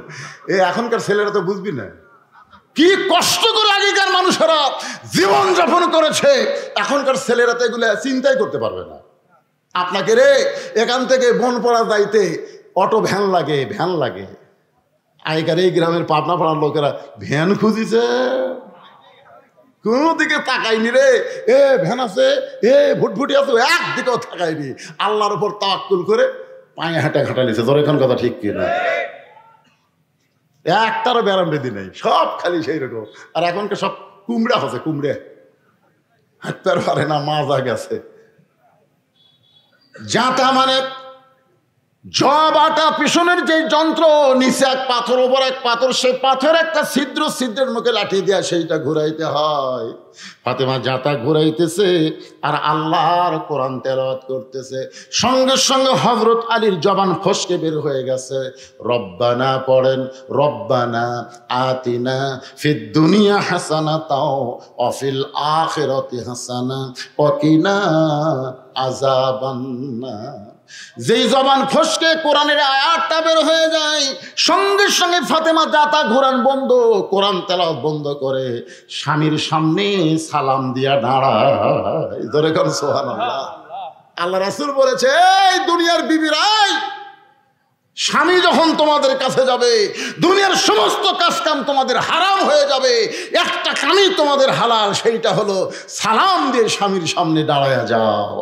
এই এখনকার ছেলেরা তো বুঝবি না। কি কষ্ট করে আগেকার মানুষেরা জীবন যাপন করেছে, এখনকার ছেলেরা তো এগুলো চিন্তাই করতে পারবে না। আপনাকে রে এখান থেকে বনপাড়া যাইতে অটো ভ্যান লাগে, ভ্যান লাগে। আগেকার এই গ্রামের পাবনা পাড়ার লোকেরা ভ্যান খুঁজিছে, কোন দিকে তাকাইনি রে। এ ভ্যান আছে, এ ভুটভুটি আছে, একদিকেও তাকাইনি। আল্লাহর উপর তাওয়াক্কুল করে পায়ে হাঁটা ঘাটালিছে। তোর এখন কথা ঠিক কিনা? একটারও ব্যারাম বেদি নেই, সব খালি সেই রকম। আর এখনকার সব কুমড়া হচ্ছে, কুমড়ে হাঁটতে পারে না, মাজা গেছে। জাঁতা মানে জব আটা পিছনের যে যন্ত্র, নিচে এক পাথর ওপর এক পাথর, সেই পাথর একটা ছিদ্র, ছিদ্রের মুখে লাঠি দেয়া সেইটা ঘুরাইতে হয়। ফাতেমা জাঁতা ঘুরাইতেছে আর আল্লাহর কোরআন তেলাওয়াত করতেছে। সঙ্গে সঙ্গে হযরত আলীর জবান ফসকে বের হয়ে গেছে। রব্বানা পড়েন, রব্বানা আতিনা ফিদ দুনিয়া হাসানাতাও ওয়া ফিল আখিরাতি হাসানা ওয়া কিনা আযাবান্নার। যেই জবান ফসকে কোরআনের আয়াতটা বের হয়ে যায়, সঙ্গে সঙ্গে ফাতেমা জাঁতা ঘোরান বন্ধ, কোরআন তেলাওয়াত বন্ধ করে স্বামীর সামনে সালাম দিয়া দাঁড়ায়। ধরে কর সুবহানাল্লাহ। আল্লাহ রাসূল বলেছে, এই দুনিয়ার বিবিরাই, স্বামী যখন তোমাদের কাছে যাবে দুনিয়ার সমস্ত কাজ কাম তোমাদের হারাম হয়ে যাবে, একটা কামই তোমাদের হালাল, সেইটা হলো সালাম দিয়ে স্বামীর সামনে দাঁড়ায়া যাও।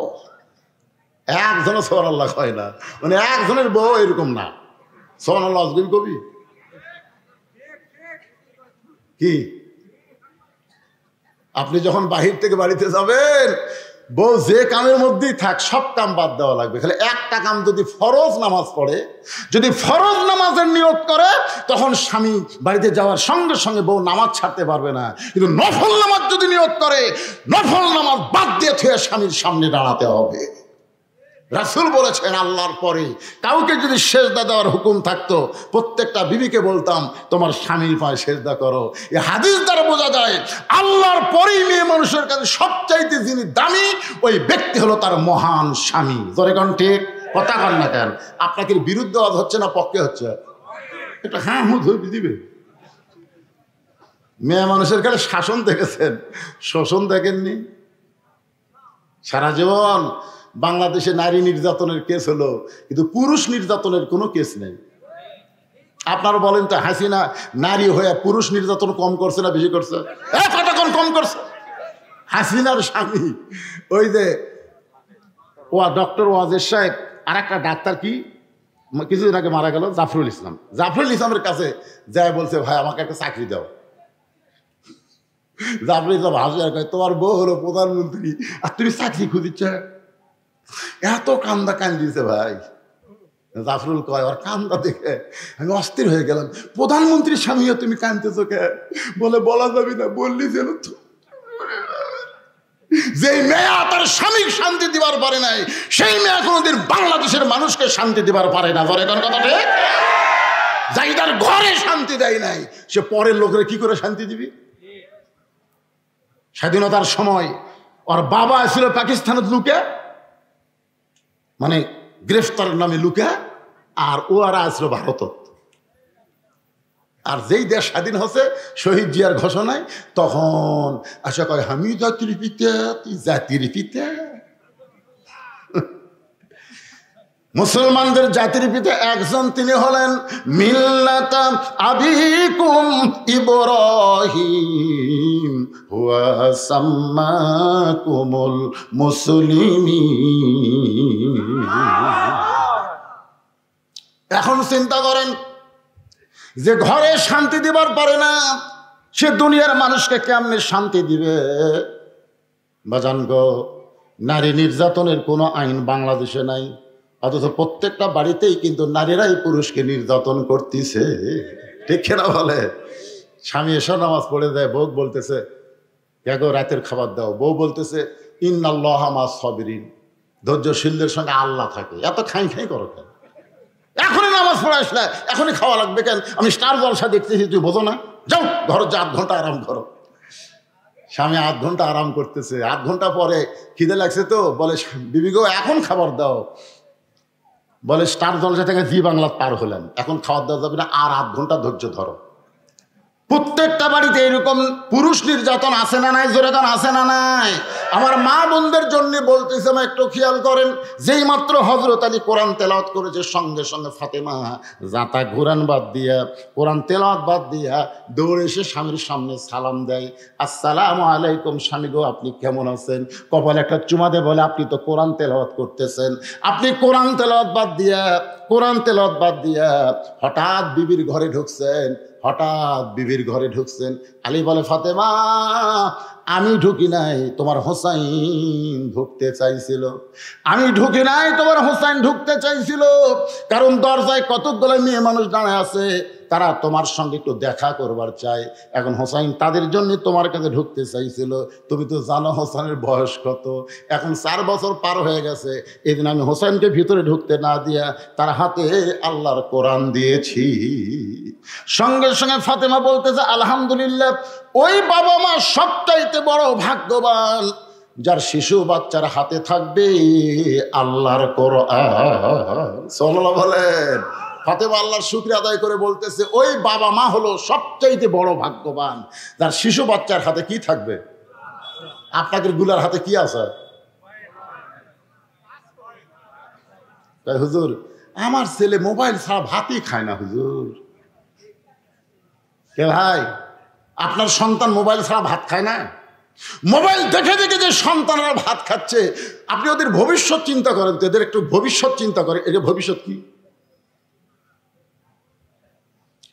একজনও সুবহানাল্লাহ কয় না, মানে একজনের বউ এরকম না। সুবহানাল্লাহ আজকে কবি কি, আপনি যখন বাহির থেকে বাড়িতে যাবেন, বউ যে কামের মধ্যেই থাক সব কাম বাদ দেওয়া লাগবে, খালি একটা কাম যদি ফরজ নামাজ পড়ে, যদি ফরজ নামাজের নিয়ত করে, তখন স্বামী বাড়িতে যাওয়ার সঙ্গে সঙ্গে বউ নামাজ ছাড়তে পারবে না। কিন্তু নফল নামাজ যদি নিয়ত করে, নফল নামাজ বাদ দিয়ে থুয়ে স্বামীর সামনে দাঁড়াতে হবে। রাসূল বলেছেন, আল্লাহর পরে কাউকে যদি সেজদা দেওয়ার হুকুম থাকতো, প্রত্যেকটা বিবিকে বলতাম তোমার স্বামীর পায়ে সেজদা করো। এই হাদিস দ্বারা বোঝা যায় আল্লাহর পরেই মেয়ে মানুষের কাছে সবচাইতে যিনি দামি, ওই ব্যক্তি হলো তার মহান স্বামী। জোরে কোন ঠিক কথা কন না কেন? আপনাকে বিরুদ্ধে আওয়াজ হচ্ছে না পক্ষে হচ্ছে? এটা হ্যাঁ হুঁ ধরে দিবে। মেয়ে মানুষের কাছে শাসন দেখেছেন, শোষণ দেখেননি। সারা জীবন বাংলাদেশে নারী নির্যাতনের কেস হলো, কিন্তু পুরুষ নির্যাতনের কোনো কেস নেই। আপনারা বলেন তো, হাসিনা নারী হয়ে পুরুষ নির্যাতন কম করছে না বেশি করছে? কতক্ষণ কম করছে? হাসিনার স্বামী ওই যে ডক্টর ওয়াজের সাহেব, আর একটা ডাক্তার কি কিছুদিন আগে মারা গেল, জাফরুল ইসলাম। জাফরুল ইসলামের কাছে যায় বলছে, ভাই আমাকে একটা চাকরি দাও। জাফরুল ইসলাম হাসি আর কয়, তোমার বউ হলো প্রধানমন্ত্রী আর তুমি চাকরি খুঁজিচ্ছ? এত কান্দা কান্দিছে ভাই। জাফরুল কয়, আর কান্দা দেখে আমি অস্থির হয়ে গেলাম। প্রধানমন্ত্রীর স্বামীও তুমি কান্দতেছো কে? বলে বলা যাবে না, বললি যেন। যে মেয়া তার স্বামীর শান্তি দিবার পারে নাই, সেই মেয়া কোনোদিন বাংলাদেশের মানুষকে শান্তি দিবার পারে না। ধরে কোন কথা ঠিক? যাই তার ঘরে শান্তি দেয় নাই, সে পরের লোকের কি করে শান্তি দিবি? স্বাধীনতার সময় ওর বাবা ছিল পাকিস্তানের লুকে, মানে গ্রেফতারের নামে লুকা, আর ওরা আসলো ভারত। আর যেই দেশ স্বাধীন হচ্ছে শহীদ জিয়ার ঘোষণায়, তখন আশা কয় আমি জাতির পিতা, তুই জাতির পিতা। মুসলমানদের জাতির পিতা একজন, তিনি হলেন মিল্লাত আবিকুম ইব্রাহিম হুয়া সাম্মাকুমুল মুসলিমিন। এখন চিন্তা করেন, যে ঘরে শান্তি দিবার পারে না, সে দুনিয়ার মানুষকে কেমনে শান্তি দিবে? বাজান গো, নারী নির্যাতনের কোনো আইন বাংলাদেশে নাই, অথচ প্রত্যেকটা বাড়িতেই কিন্তু নারীরাই পুরুষকে নির্যাতন করতেছে। ঠিক না বলে? স্বামী এসে নামাজ পড়ে দেয়, বউ বলতেছে গো রাতের খাবার দাও, বউ বলতেছে ইন্নাল্লাহা মাস সাবিরিন, ধৈর্যশীলদের সঙ্গে আল্লাহ থাকে। এত খাই খাই করো কেন? এখনই নামাজ পড়ে আসলে এখনই খাওয়া লাগবে কেন? আমি স্টার জলসা দেখতেছি, তুই বোঝো না? যাও ঘর, যে 8 ঘন্টা আরাম করো। স্বামী 8 ঘন্টা আরাম করতেছে, 8 ঘন্টা পরে খিদে লাগছে তো বলে বিবি গো এখন খাবার দাও। বলে স্টার জলসা থেকে জি বাংলা পার হলাম, এখন খাবার দেওয়া যাবে না, আর 8 ঘন্টা ধৈর্য ধরো। প্রত্যেকটা বাড়িতে এরকম পুরুষ নির্যাতন আছে না নাই? জোরে গান আছে না নাই? আমার মা বোনদের জন্য বলতেছে, একটু খেয়াল করেন, যেই মাত্র হযরত আলী কোরআন তেলাওয়াত করেছে, সঙ্গে সঙ্গে ফাতেমা জাতা ঘুরান বাদ দিয়া, কোরআন তেলাওয়াত বাদ দিয়া দৌড়ে এসে স্বামীর সামনে সালাম দেয়, আসসালামু আলাইকুম স্বামী গো, আপনি কেমন আছেন? কপালে একটা চুমা দিয়ে বলে, আপনি তো কোরআন তেলাওয়াত করতেছেন। আপনি কোরআন তেলাওয়াত বাদ দিয়া, কোরআন তেলাওয়াত বাদ দিয়া হঠাৎ বিবির ঘরে ঢুকছেন, হঠাৎ বিবির ঘরে ঢুকছেন। আলী বলে, ফাতেমা আমি ঢুকি নাই, তোমার হোসাইন ঢুকতে চাইছিল। আমি ঢুকি নাই, তোমার হোসাইন ঢুকতে চাইছিল, কারণ দরজায় কতগুলো মেয়ে মানুষ দাঁড়ায় আছে, তারা তোমার সঙ্গে একটু দেখা করবার চায়। এখন হোসাইন তাদের জন্য তোমার কাছে ঢুকতে চাইছিল। তুমি তো জানো হোসাইনের বয়স কত, এখন 4 বছর পার হয়ে গেছে। এদিন আমি হোসাইনকে ভিতরে ঢুকতে না দিয়া তার হাতে আল্লাহর কোরআন দিয়েছি। সঙ্গে সঙ্গে ফাতেমা বলতেছে, আলহামদুলিল্লাহ, ওই বাবা মা সবচাইতে বড় ভাগ্যবান যার শিশু বাচ্চার হাতে থাকবে আল্লাহর কোরআন। সাল্লাল্লাহু বলেন। ফাতেমা আল্লাহর শুকরিয়া আদায় করে বলতেছে, ওই বাবা মা হলো সবচাইতে বড় ভাগ্যবান যার শিশু বাচ্চার হাতে কি থাকবে। আপনাদের গুলার হাতে কি আছে? হুজুর আমার ছেলে মোবাইল ছাড়া ভাতই খায় না। হুজুর কে ভাই, আপনার সন্তান মোবাইল ছাড়া ভাত খায় না? মোবাইল দেখে দেখে যে সন্তানরা ভাত খাচ্ছে, আপনি ওদের ভবিষ্যৎ চিন্তা করেন তো, এদের একটু ভবিষ্যৎ চিন্তা করেন। এটা ভবিষ্যৎ কি?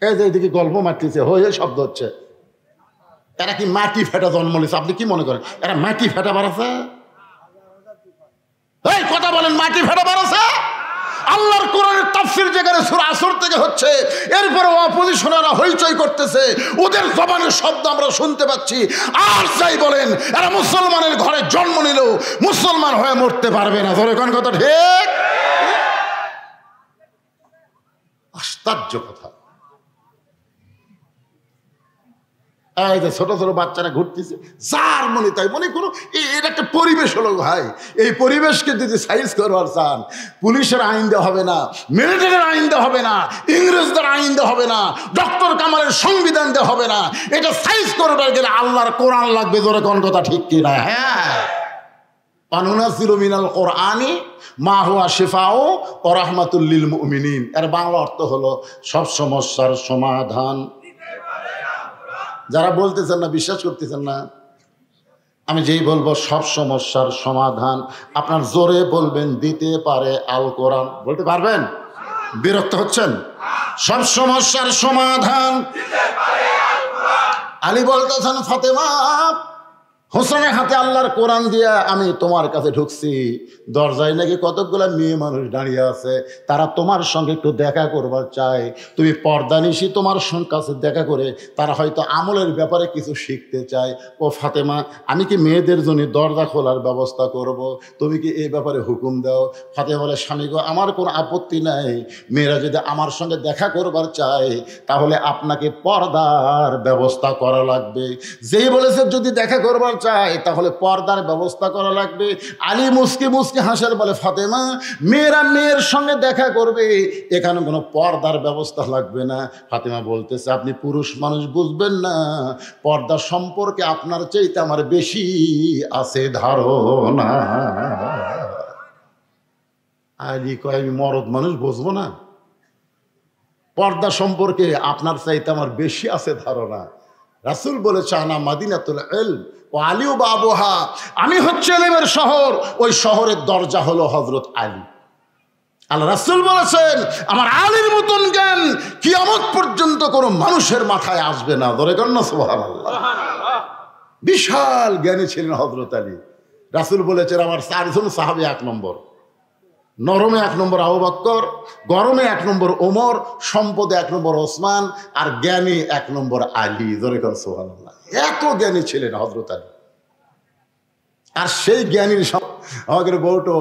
এই যে এদিকে গল্প মারতেছে, হয়ে শব্দ হচ্ছে, এরা কি মাটি ফেটা জন্ম নিয়েছে? আপনি কি মনে করেন এরা মাটি ফেটা বাড়াছে? এই কথা বলেন, মাটি ফেটা বাড়াছে? আল্লাহর কোরআনের তাফসীর যেখানে সূরা আসর থেকে হচ্ছে, এরপরে অপোজিশনাররা হইচই করতেছে, ওদের জবানের শব্দ আমরা শুনতে পাচ্ছি। আর যাই বলেন, এরা মুসলমানের ঘরে জন্ম নিলেও মুসলমান হয়ে মরতে পারবে না। ধরে কোন কথা ঠিক? আশ্চর্য কথা। এই যে ছোট ছোট বাচ্চারা ঘুরতেছে, যার মনে তাই মনে করো, এর একটা পরিবেশ হলো ভাই। এই পরিবেশকে যদি সাইজ করবার চান, পুলিশের আইন দেওয়া হবে না, মিলিটারির আইন দেওয়া হবে না, ইংরেজদের আইন দেওয়া হবে না, ডক্টর কামালের সংবিধান দেওয়া হবে না। এটা সাইজ করবার গেলে আল্লাহর কোরআন লাগবে। জোরে কোন কথা ঠিক কিনা? হ্যাঁ, অনুনাজ্জিলু মিনাল কোরআনি মা হুয়া শিফাউ ওয়া রাহমাতুল লিল মুমিনিন। এর বাংলা অর্থ হলো সব সমস্যার সমাধান। যারা বলতেছেন না, বিশ্বাস করতেছেন না, আমি যেই বলবো সব সমস্যার সমাধান, আপনার জোরে বলবেন দিতে পারে আল কোরআন। বলতে পারবেন? বিরক্ত হচ্ছেন? সব সমস্যার সমাধান আলী বলতেছেন, ফাতেমা হোসেনের হাতে আল্লাহর কোরআন দিয়া আমি তোমার কাছে ঢুকছি। দরজায় নাকি কতগুলা মেয়ে মানুষ দাঁড়িয়ে আছে, তারা তোমার সঙ্গে একটু দেখা করবার চায়। তুমি পর্দানিশি তোমার কাছে দেখা করে তারা হয়তো আমলের ব্যাপারে কিছু শিখতে চায়। ও ফাতেমা, আমি কি মেয়েদের জন্য দরজা খোলার ব্যবস্থা করব? তুমি কি এই ব্যাপারে হুকুম দাও? ফাতেমা বলে, স্বামী গো, আমার কোনো আপত্তি নাই। মেয়েরা যদি আমার সঙ্গে দেখা করবার চায় তাহলে আপনাকে পর্দার ব্যবস্থা করা লাগবে। যেই বলেছে যদি দেখা করবার চায় তাহলে পর্দার ব্যবস্থা করা লাগবে। আলী মুস্কি মুস্কি হাসার বলে, ফাতেমা মেয়েরা মেয়ের সঙ্গে দেখা করবে, এখানে কোনো পর্দার ব্যবস্থা লাগবে না। ফাতেমা বলতেছে, আপনি পুরুষ মানুষ বুঝবেন না, পর্দা সম্পর্কে আপনার চাইতে আমার বেশি আছে ধারণা। আলী কয়, আমি মরদ মানুষ বুঝবো না? পর্দা সম্পর্কে আপনার চাইতে আমার বেশি আছে ধারণা। রাসূল বলেছে, আনা মাদিনাতুল ইলম ওয়া আলী বাবুহা, আমি হচ্ছে ইলমের শহর, ওই শহরের দরজা হলো হযরত আলী। আল্লাহ রাসূল বলেছেন, আমার আলীর মতন জ্ঞান কিয়ামত পর্যন্ত কোনো মানুষের মাথায় আসবে না। ধরে কর না সুবহানাল্লাহ। বিশাল জ্ঞানী ছিলেন হযরত আলী। রাসূল বলেছেন, আমার চারজন সাহাবী এক নম্বর, নরমে এক নম্বর আবু বকর, গরমে এক নম্বর ওমর, সম্পদে এক নম্বর ওসমান, আর জ্ঞানী এক নম্বর আলী। ধরে কর সুবহানাল্লাহ। এত জ্ঞানী ছিলেন হযরত আলী। আর সেই জ্ঞানীর আমাদের বউটো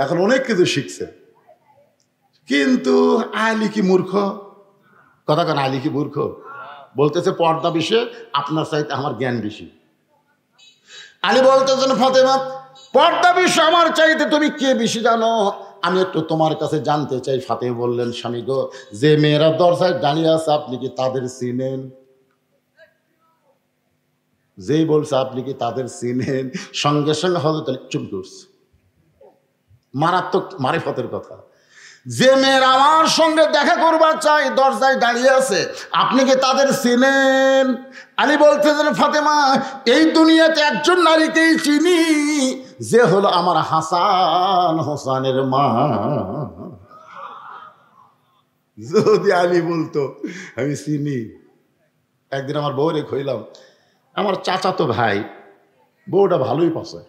এখন অনেক কিছু শিখছে, কিন্তু আলী কি মূর্খ? কথা কেন, আলী কি মূর্খ? বলতেছে পর্দা বিষয়ে আপনার চাইতে আমার জ্ঞান বেশি। আলী বলতেছেন, ফাতেমা পর্দা বিষয়ে আমার চাইতে তুমি কে বেশি জানো, আমি একটু তোমার কাছে জানতে চাই। ফাতেমা বললেন, স্বামী গো, যে মেয়েরা দরজায় দাঁড়িয়ে আছে আপনি কি তাদের চিনেন? যেই বলছে আপনি কি তাদের চিনেন, সঙ্গে সঙ্গে হযরত আলী চুপ করছে। মারাত্মক মারিফতের কথা। যে মেয়েরা আমার সঙ্গে দেখা করবার চাই দরজায় দাঁড়িয়ে আছে, আপনি কি তাদের চিনেন? আলী বলতেছেন, ফাতেমা এই দুনিয়াতে একজন নারীকেই চিনি, যে হলো আমার হাসান হোসেনের মা। যদি আলী বলতো আমি চিনি। একদিন আমার বউরে কইলাম, আমার চাচাতো ভাই বউটা ভালোই পাচ্ছে।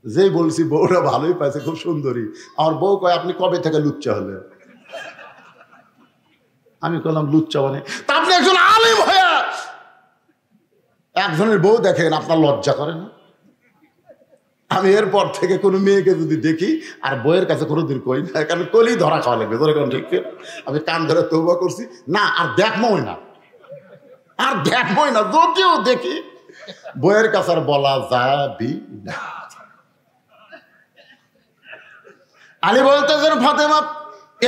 যেই বলছি বউটা ভালোই পাইছে, খুব সুন্দরী। আমার বউ কয়, আপনি কবে থেকে লুচ্চা হলেন? আমি কইলাম, লুচ্চা মানে? তা আপনি একজন আলেম হয়ে একজনের বউ দেখেন, আপনার লজ্জা করে না? আমি এরপর থেকে কোনো মেয়েকে যদি দেখি আর বউয়ের কাছে কোনোদিন কই না, কারণ কলি ধরা খাওয়া লাগবে। ধরে কোন ঠিক, আমি কান ধরে তওবা করছি না, আর দেখবই না, আর দেখবই না। যদিও দেখি বউয়ের কাছে আর বলা যাবি না। আলী বলতেছেন, ফাতেমা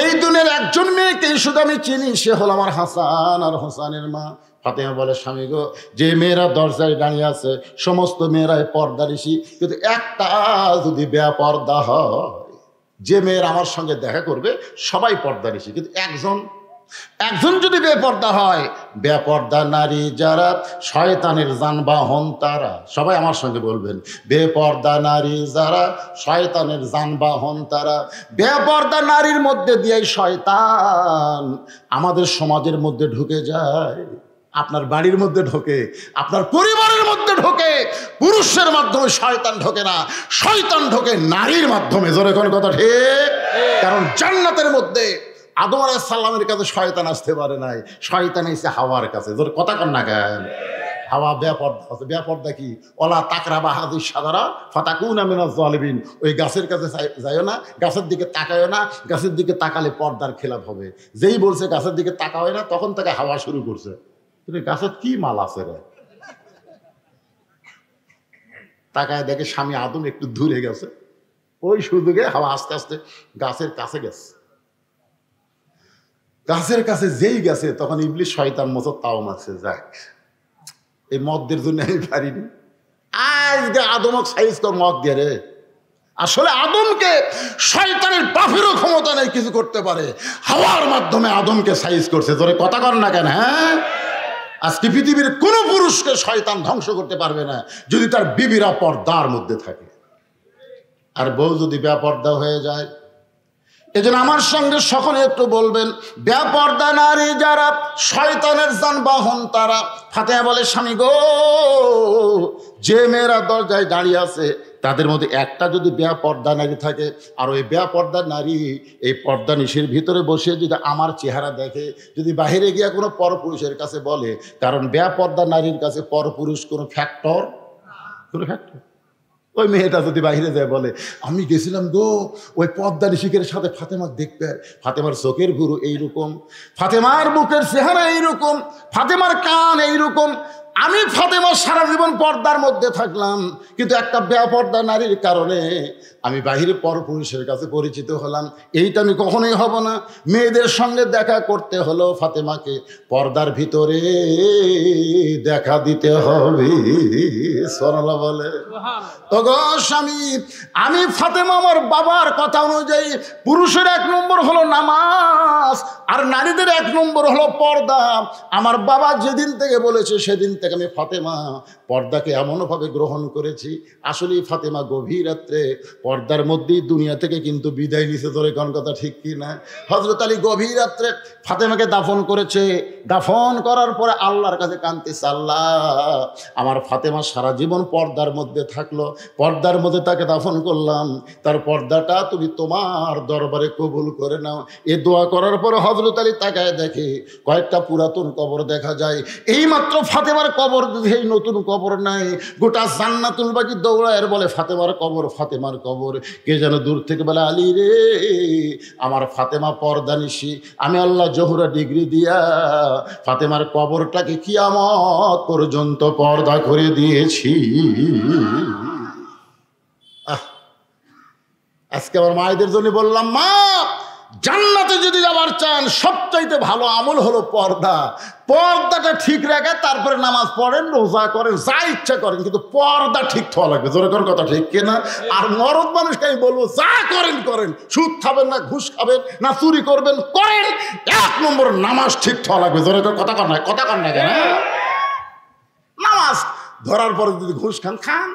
এই দুনিয়ার একজন মেয়েকে শুধু আমি চিনি, সে হল আমার হাসান আর হোসেনের মা। ফাতেমা বলে, স্বামী গো, যে মেয়েরা দরজায় দাঁড়িয়ে আছে সমস্ত মেয়েরাই পর্দানিশী, কিন্তু একটা যদি বেপর্দা হয়, যে মেয়েরা আমার সঙ্গে দেখা করবে সবাই পর্দানিশী, কিন্তু একজন যদি বেপর্দা হয়, বেপর্দা নারী যারা শয়তানের যানবাহন তারা। সবাই আমার সঙ্গে বলবেন, বেপর্দা নারী যারা শয়তানের যানবাহন তারা। বেপর্দা নারীর মধ্যে দিয়ে শয়তান আমাদের সমাজের মধ্যে ঢুকে যায়, আপনার বাড়ির মধ্যে ঢোকে, আপনার পরিবারের মধ্যে ঢোকে। পুরুষের মাধ্যমে শয়তান ঢোকে না, শয়তান ঢোকে নারীর মাধ্যমে। জোরে কোন কথা ঠিক? কারণ জান্নাতের মধ্যে আদম আলাইহিস সালামের কাছে শয়তান আসতে পারে নাই, শয়তান এসে হাওয়ার কাছে। জোরে কথা কন না কেন? হাওয়া বেপর্দা আছে। বেপর্দা কি? ওলা তাকরাবা হাযিস শাজারা ফাতাকুনা মিনাজ জালিমিন। ওই গাছের কাছে যাইও না, গাছের দিকে তাকায়ও না, গাছের দিকে তাকালে পর্দার খেলাপ হবে। যেই বলছে গাছের দিকে তাকাও না, তখন থেকে হাওয়া শুরু করছে, তুমি গাছের কি মাল আছে রে? তাকায় দেখে স্বামী আদম একটু দূরে গেছে, ওই সুযোগে হাওয়া আস্তে আস্তে গাছের কাছে গেছে। গাছের কাছে যেই গেছে তখন ইবলিস শয়তান মতো তাও মারছে, যাক এই মদদের জন্য আমি পারিনি, আজকে আদমক সাইজ কর মদ দিয়ে রে। আসলে আদমকে শয়তানের বাপেরও ক্ষমতা নেই কিছু করতে পারে, হাওয়ার মাধ্যমে আদমকে সাইজ করছে। তোরে কথা কর না কেন? হ্যাঁ, আজকে পৃথিবীর কোনো পুরুষকে শয়তান ধ্বংস করতে পারবে না যদি তার বিবিরা পর্দার মধ্যে থাকে। আর বউ যদি বেপর্দা হয়ে যায়, এজন্য আমার সঙ্গে সকলে একটু বলবেন, বেপর্দা নারী যারা শয়তানের যানবাহন তারা। ফাতেমা বলে, স্বামী গো, যে মেয়েরা দরজায় দাঁড়িয়ে আছে তাদের মধ্যে একটা যদি বেপর্দা নারী থাকে, আর ওই বেপর্দা নারী এই পর্দা নিশির ভিতরে বসে যদি আমার চেহারা দেখে, যদি বাহিরে গিয়ে কোনো পরপুরুষের কাছে বলে, কারণ বেপর্দা নারীর কাছে পরপুরুষ কোনো ফ্যাক্টর। ওই মেয়েটা যদি বাইরে যায় বলে, আমি গেছিলাম গো ওই পর্দা নিশিকের সাথে ফাতেমার দেখবে, ফাতেমার চোখের গুরু এইরকম, ফাতেমার বুকের চেহারা এইরকম, ফাতেমার কান এইরকম, আমি ফাতেমা সারা জীবন পর্দার মধ্যে থাকলাম, কিন্তু একটা বেপর্দা নারীর কারণে আমি বাহিরে পরপুরুষের কাছে পরিচিত হলাম। এইটা আমি কখনোই হব না। মেয়েদের সঙ্গে দেখা করতে হলো ফাতেমাকে পর্দার ভিতরে দেখা দিতে হবে। সুবহানাল্লাহ বলে। ওগো স্বামী, আমি ফাতেমা আমার বাবার কথা অনুযায়ী পুরুষের 1 নম্বর হলো নামাজ, আর নারীদের 1 নম্বর হলো পর্দা। আমার বাবা যেদিন থেকে বলেছে সেদিন থেকে আমি ফাতেমা পর্দাকে এমনভাবে গ্রহণ করেছি। আসলেই ফাতেমা গভীর রাত্রে পর্দার মধ্যেই দুনিয়া থেকে কিন্তু বিদায় নিছে। তোর কোন কথা ঠিক কি না? হযরত আলী গভীর রাত্রে ফাতেমাকে দাফন করেছে। দাফন করার পরে আল্লাহর কাছে কাঁদতেছে, আল্লাহ আমার ফাতেমা সারা জীবন পর্দার মধ্যে থাকলো, পর্দার মধ্যে তাকে দাফন করলাম, তার পর্দাটা তুমি তোমার দরবারে কবুল করে নাও। এ দোয়া করার পরে হযরত আলী তাকায় দেখে কয়েকটা পুরাতন কবর দেখা যায়। এইমাত্র ফাতেমার কবর দেখে নতুন কবর নাই, গোটা জান্নাতুল বাকি দৌড়ায় বলে ফাতেমার কবর, ফাতেমার কবর। কে যেন দূর থেকে বলে, আলী রে আমার ফাতেমা পর্দা নিশি, আমি আল্লাহ জোহরা ডিগ্রি দিয়া ফাতেমার কবরটাকে কিয়ামত পর্যন্ত পর্দা করে দিয়েছি। আজকে আমার মায়েদের জন্য বললাম, মা জান্নাতে যদি যাবার চান সবচাইতে ভালো আমল হলো পর্দা। পর্দাটা ঠিক রাখে, তারপরে নামাজ পড়েন, রোজা করেন, যা ইচ্ছা করেন, কিন্তু পর্দা ঠিক হওয়া লাগবে। জোরে করেন কথা ঠিক কিনা? আর মরদ মানুষকে আমি বলবো, যা করেন করেন, সুদ খাবেন না, ঘুষ খাবেন না, চুরি করবেন করেন, 1 নম্বর নামাজ ঠিক হওয়া লাগবে। জোরে করে কথা কর না, কথা কর না কেন? নামাজ ধরার পরে যদি ঘুষ খান, খান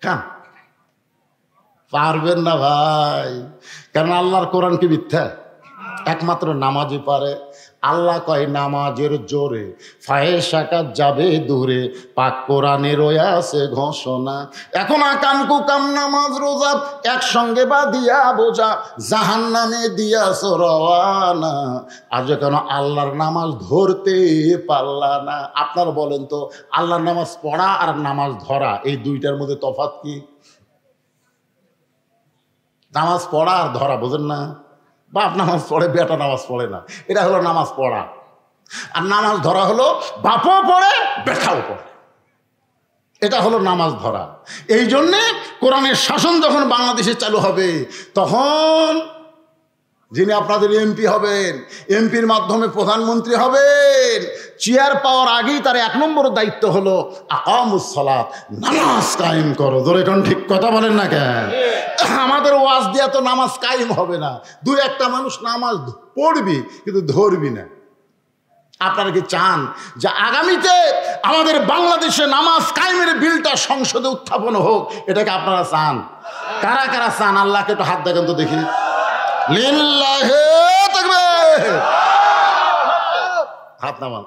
খান, পারবেন না ভাই। কারণ আল্লাহর কোরআন কি মিথ্যা? একমাত্র নামাজই পারে। আল্লাহ কয় নামাজের জোরে ফায়েশাকাত যাবে দূরে, পাক কোরআনে রয়ে আছে ঘোষণা। এখন আকাম কুকাম নামাজ রোজা একসঙ্গে বাঁধিয়া বোঝা, জাহান্নামে দিয়াছ রওয়ানা। আজ কেন আল্লাহর নামাজ ধরতে পারলা না? আপনারা বলেন তো, আল্লাহর নামাজ পড়া আর নামাজ ধরা এই দুইটার মধ্যে তফাৎ কি? নামাজ পড়া আর ধরা বোঝেন না? বাপ নামাজ পড়ে, বেটা নামাজ পড়ে না, এটা হলো নামাজ পড়া। আর নামাজ ধরা হলো বাপও পড়ে বেটাও পড়ে, এটা হলো নামাজ ধরা। এই জন্যে কোরআনের শাসন যখন বাংলাদেশে চালু হবে, তখন যিনি আপনাদের এমপি হবেন, এমপির মাধ্যমে প্রধানমন্ত্রী হবেন, চেয়ার পাওয়ার আগেই তার 1 নম্বর দায়িত্ব হলো আকামুস সালাত, নামাজ কায়েম করো। ধরে কোন ঠিক কথা বলেন না কেন? আমাদের ওয়াজ দিয়া তো নামাজ কায়েম হবে না। 2-1টা মানুষ নামাজ পড়বি কিন্তু ধরবি না। আপনারা কি চান যে আগামীতে আমাদের বাংলাদেশে নামাজ কায়েমের বিলটা সংসদে উত্থাপন হোক? এটাকে আপনারা চান? কারা কারা চান? আল্লাহকে একটু হাত দেখেন তো দেখি। লিল্লাহে তাকবীর, হাত নামান।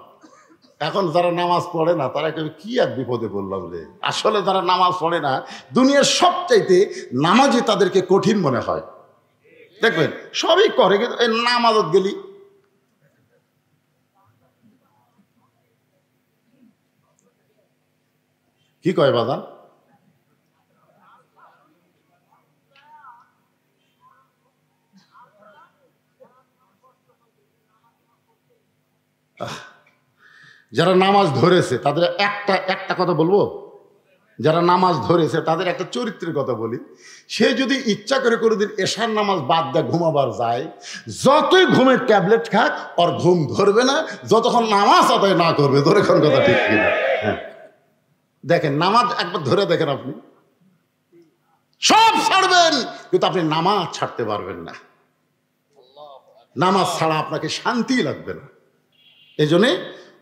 এখন যারা নামাজ পড়ে না তারা কি এক বিপদে পড়লাম রে। আসলে যারা নামাজ পড়ে না, দুনিয়ার সবচাইতে নামাজই তাদেরকে কঠিন মনে হয়। দেখবেন সবই করে, কিন্তু এই নামাজত গেলি কি কয় বাজান? যারা নামাজ ধরেছে তাদের একটা কথা বলবো, যারা নামাজ ধরেছে তাদের একটা চরিত্রের কথা বলি। সে যদি ইচ্ছা করে কোনোদিন এশার নামাজ বাদ দেয়, ঘুমাবার যায়, যতই ঘুমের ট্যাবলেট খাক ওর ঘুম ধরবে না যতক্ষণ নামাজ আদায় না করবে। ধরে কোন কথা ঠিক কিনা? দেখেন নামাজ একবার ধরে দেখেন, আপনি সব ছাড়বেন কিন্তু আপনি নামাজ ছাড়তে পারবেন না। নামাজ ছাড়া আপনাকে শান্তি লাগবে না। এই জন্যে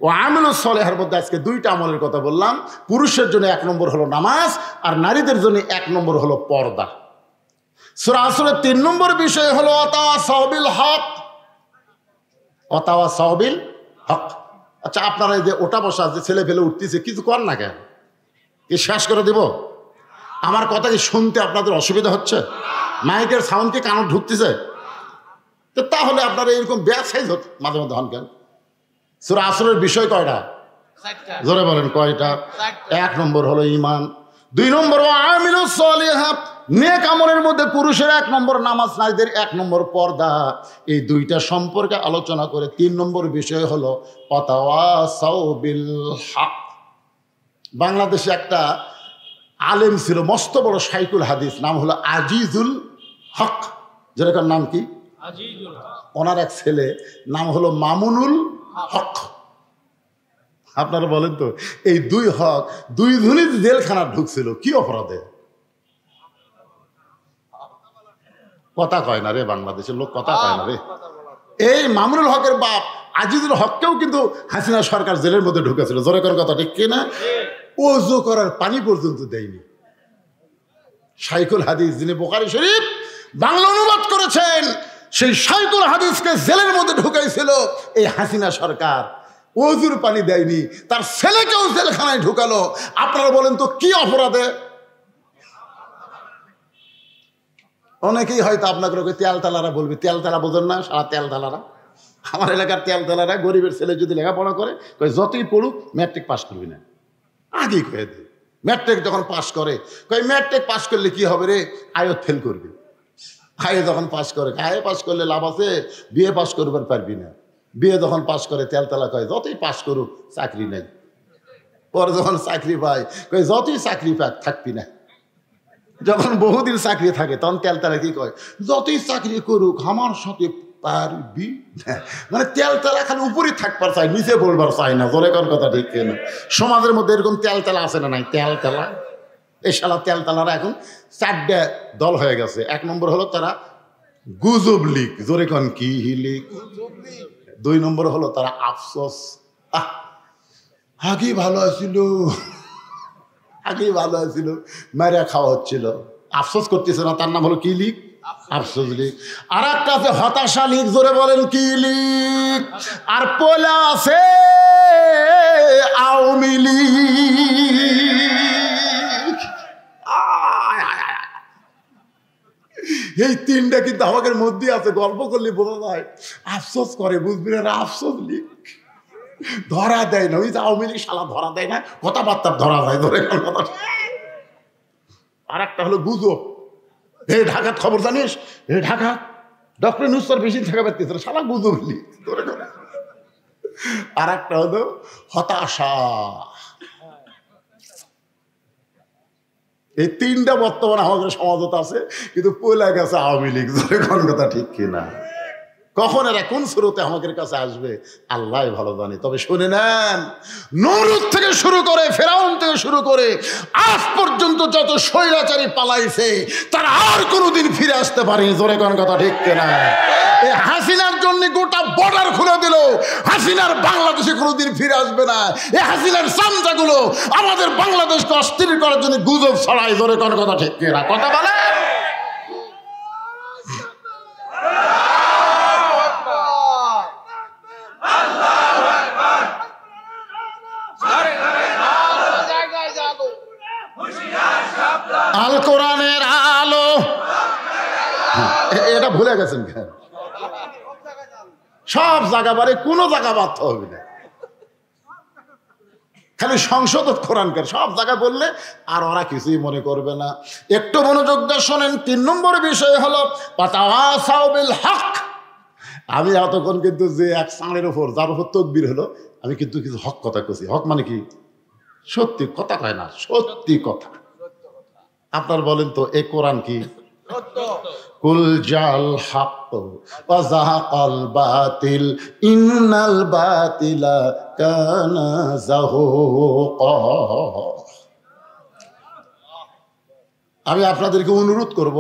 ও আমলুস সালেহার মধ্যে আজকে 2টা আমলের কথা বললাম। পুরুষের জন্য 1 নম্বর হলো নামাজ, আর নারীদের জন্য 1 নম্বর হলো পর্দা। সূরা আসরের 3 নম্বর বিষয় হলো ওয়াতাওয়াসাউ বিল হক। ওয়াতাওয়াসাউ বিল হক। আচ্ছা, আপনারা এই যে ওটা বসা যে ছেলে ফেলে উঠতেছে, কিছু কর না কেন? কি শেষ করে দিব? আমার কথা কি শুনতে আপনাদের অসুবিধা হচ্ছে? মাইকের সাউন্ড কি কানে ঢুকতেছে? তো তাহলে আপনারা এরকম ব্যাস সাইজ হচ্ছে মাঝে মধ্যে হন কেন? সূরা আসরের বিষয় কয়টা? জোরে বলেন কয়টা? 1 নম্বর হলো ঈমান, 2 নম্বর আমিলুস সালিহাত, নেক আমলের মধ্যে পুরুষের 1 নম্বর নামাজ, নারীদের 1 নম্বর পর্দা। এই দুইটা সম্পর্কে আলোচনা করে 3 নম্বর বিষয় হলো ওয়াতাওয়াসাউ বিল হক। বাংলাদেশে একটা আলেম ছিল, মস্ত বড় শাইখুল হাদিস, নাম হলো আজিজুল হক। যেরকম নাম কি? ওনার এক ছেলে নাম হলো মামুনুল হক। আপনারা বলেন তো, এই দুই হক দুই ধনী জেলখানা ঢুকছিল কি অপরাধে? কথা কয় না রে, বাংলাদেশের লোক কথা কয় না রে। এই মামুনুল হকের বাপ আজিজুল হককেও কিন্তু হাসিনা সরকার জেলের মধ্যে ঢুকেছিল। জোরে করে কথা ঠিক কিনা? ওযু করার পানি পর্যন্ত দেয়নি। শাইখুল হাদিস যিনি বুখারী শরীফ বাংলা অনুবাদ করেছেন, সেই শাইখুল হাদিসকে জেলের মধ্যে ঢুকাইছিল এই হাসিনা সরকার। ওযুর পানি দেয়নি, তার ছেলেকেও জেলখানায় ঢুকালো। আপনারা বলেন তো কি অপরাধে? অনেকেই হয়তো আপনাকে তেলতালারা বলবে, তেলতালা বোঝেন না? সারা তেলতালারা, আমার এলাকার তেলতালারা গরিবের ছেলে যদি লেখাপড়া করে যতই পড়ুক ম্যাট্রিক পাস করবি না, আগেই কয়ে দেয়। ম্যাট্রিক যখন পাস করে কই ম্যাট্রিক পাস করলে কি হবে রে? আয়ত ফেল করবি। আয়ে যখন পাস করে, আয়ে পাস করলে লাভ আছে, বিয়ে পাস করবার পারবি না। বিয়ে যখন পাস করে তেলতালা কয় যতই পাস করুক চাকরি নেই। পরে যখন চাকরি পায় কয় যতই চাকরি পাক থাকবি না। যখন বহুদিন চাকরি থাকে তখন তেলতালা কি কয়? যতই চাকরি করুক আমার সাথে পারবি না। মানে তেলতালা খালি উপরে থাকবার চাই, নিচে বলবার চাই না। জোরে কোন কথা ঠিক না? সমাজের মধ্যে এরকম তেলতালা আছে না নাই? তেলতালা, এই শালা তেলতালারা এখন 4টা দল হয়ে গেছে। 1 নম্বর হলো তারা গুজব লীগ। জোরে কোন কি লীগ? 2 নম্বর হলো তারা আফসোস, আগেই ভালো আছিল, আগেই ভালো আছিল, মেরে খাওয়া হচ্ছিল, আফসোস করতেছে না, তার নাম হলো কি লীগ? আফসোস লীগ। আর একটা আছে হতাশা লীগ। জোরে বলেন কি লীগ? আর পোলা আছে আওয়ামী লীগ। এই 3টা কিন্তু আমাদের মধ্যে আছে, গল্প করলে বোঝা যায়। আফসোস করে, বুঝবি না? আফসোস লীগ ধরা দেয় না, ওই যে আওয়ামী লীগ শালা ধরা দেয় না, কথাবার্তা ধরা যায়। ধরে কথা। আর একটা হলো গুজব। এই ঢাকার খবর জানিস? এই ঢাকা ডক্টর নুসর বেশি থাকা পারতেছে না, শালা গুজব লীগ। আর একটা হলো হতাশা। এই 3টা বর্তমানে আমাদের সমাজত আছে, কিন্তু পয়লা গেছে আওয়ামী লীগ। ধরে কোন কথা ঠিক কিনা? কখন এরা কোন স্রোতে আমাদের কাছে আসবে আল্লাহ ভালো জানে। তবে শুনে নেন, নমরুদ থেকে শুরু করে ফেরাউন থেকে শুরু করে আজ পর্যন্ত যত স্বৈরাচারী পালাইছে তারা আর কোনোদিন ফিরে আসতে পারেনি। জোরে কোন কথা ঠিক কিনা? এই হাসিনার জন্য গোটা বর্ডার খুলে দিল, হাসিনার বাংলাদেশে কোনোদিন ফিরে আসবে না। এই হাসিনার চামচাগুলো আমাদের বাংলাদেশকে অস্থির করার জন্য গুজব ছড়ায়। জোরে কোন কথা ঠিক কিনা? কথা বলে আল কোরআনের আলো। এটা ভুলে গেছেন কেন? সব জায়গা বারে কোনো জায়গা বাদ হবে না, খালি সংসদ কোরআনকার সব জায়গা বললে আর ওরা কিছুই মনে করবে না। একটু মনোযোগ দিয়ে শোনেন। 3 নম্বর বিষয় হলো ওয়াতাওয়াসাউ বিল হক। আমি এতক্ষণ কিন্তু যে এক চাঁড়ের ওপর যার উপর তকবীর হলো, আমি কিন্তু কিছু হক কথা কইছি। হক মানে কি? সত্যি কথা কয় না, সত্যি কথা। আপনার বলেন তো এই কোরআন কি? কুল জাল হক ওয়া যাহাকাল বাতিল ইন্নাল বাতিলা কানা যাহুকা। আমি আপনাদেরকে অনুরোধ করব,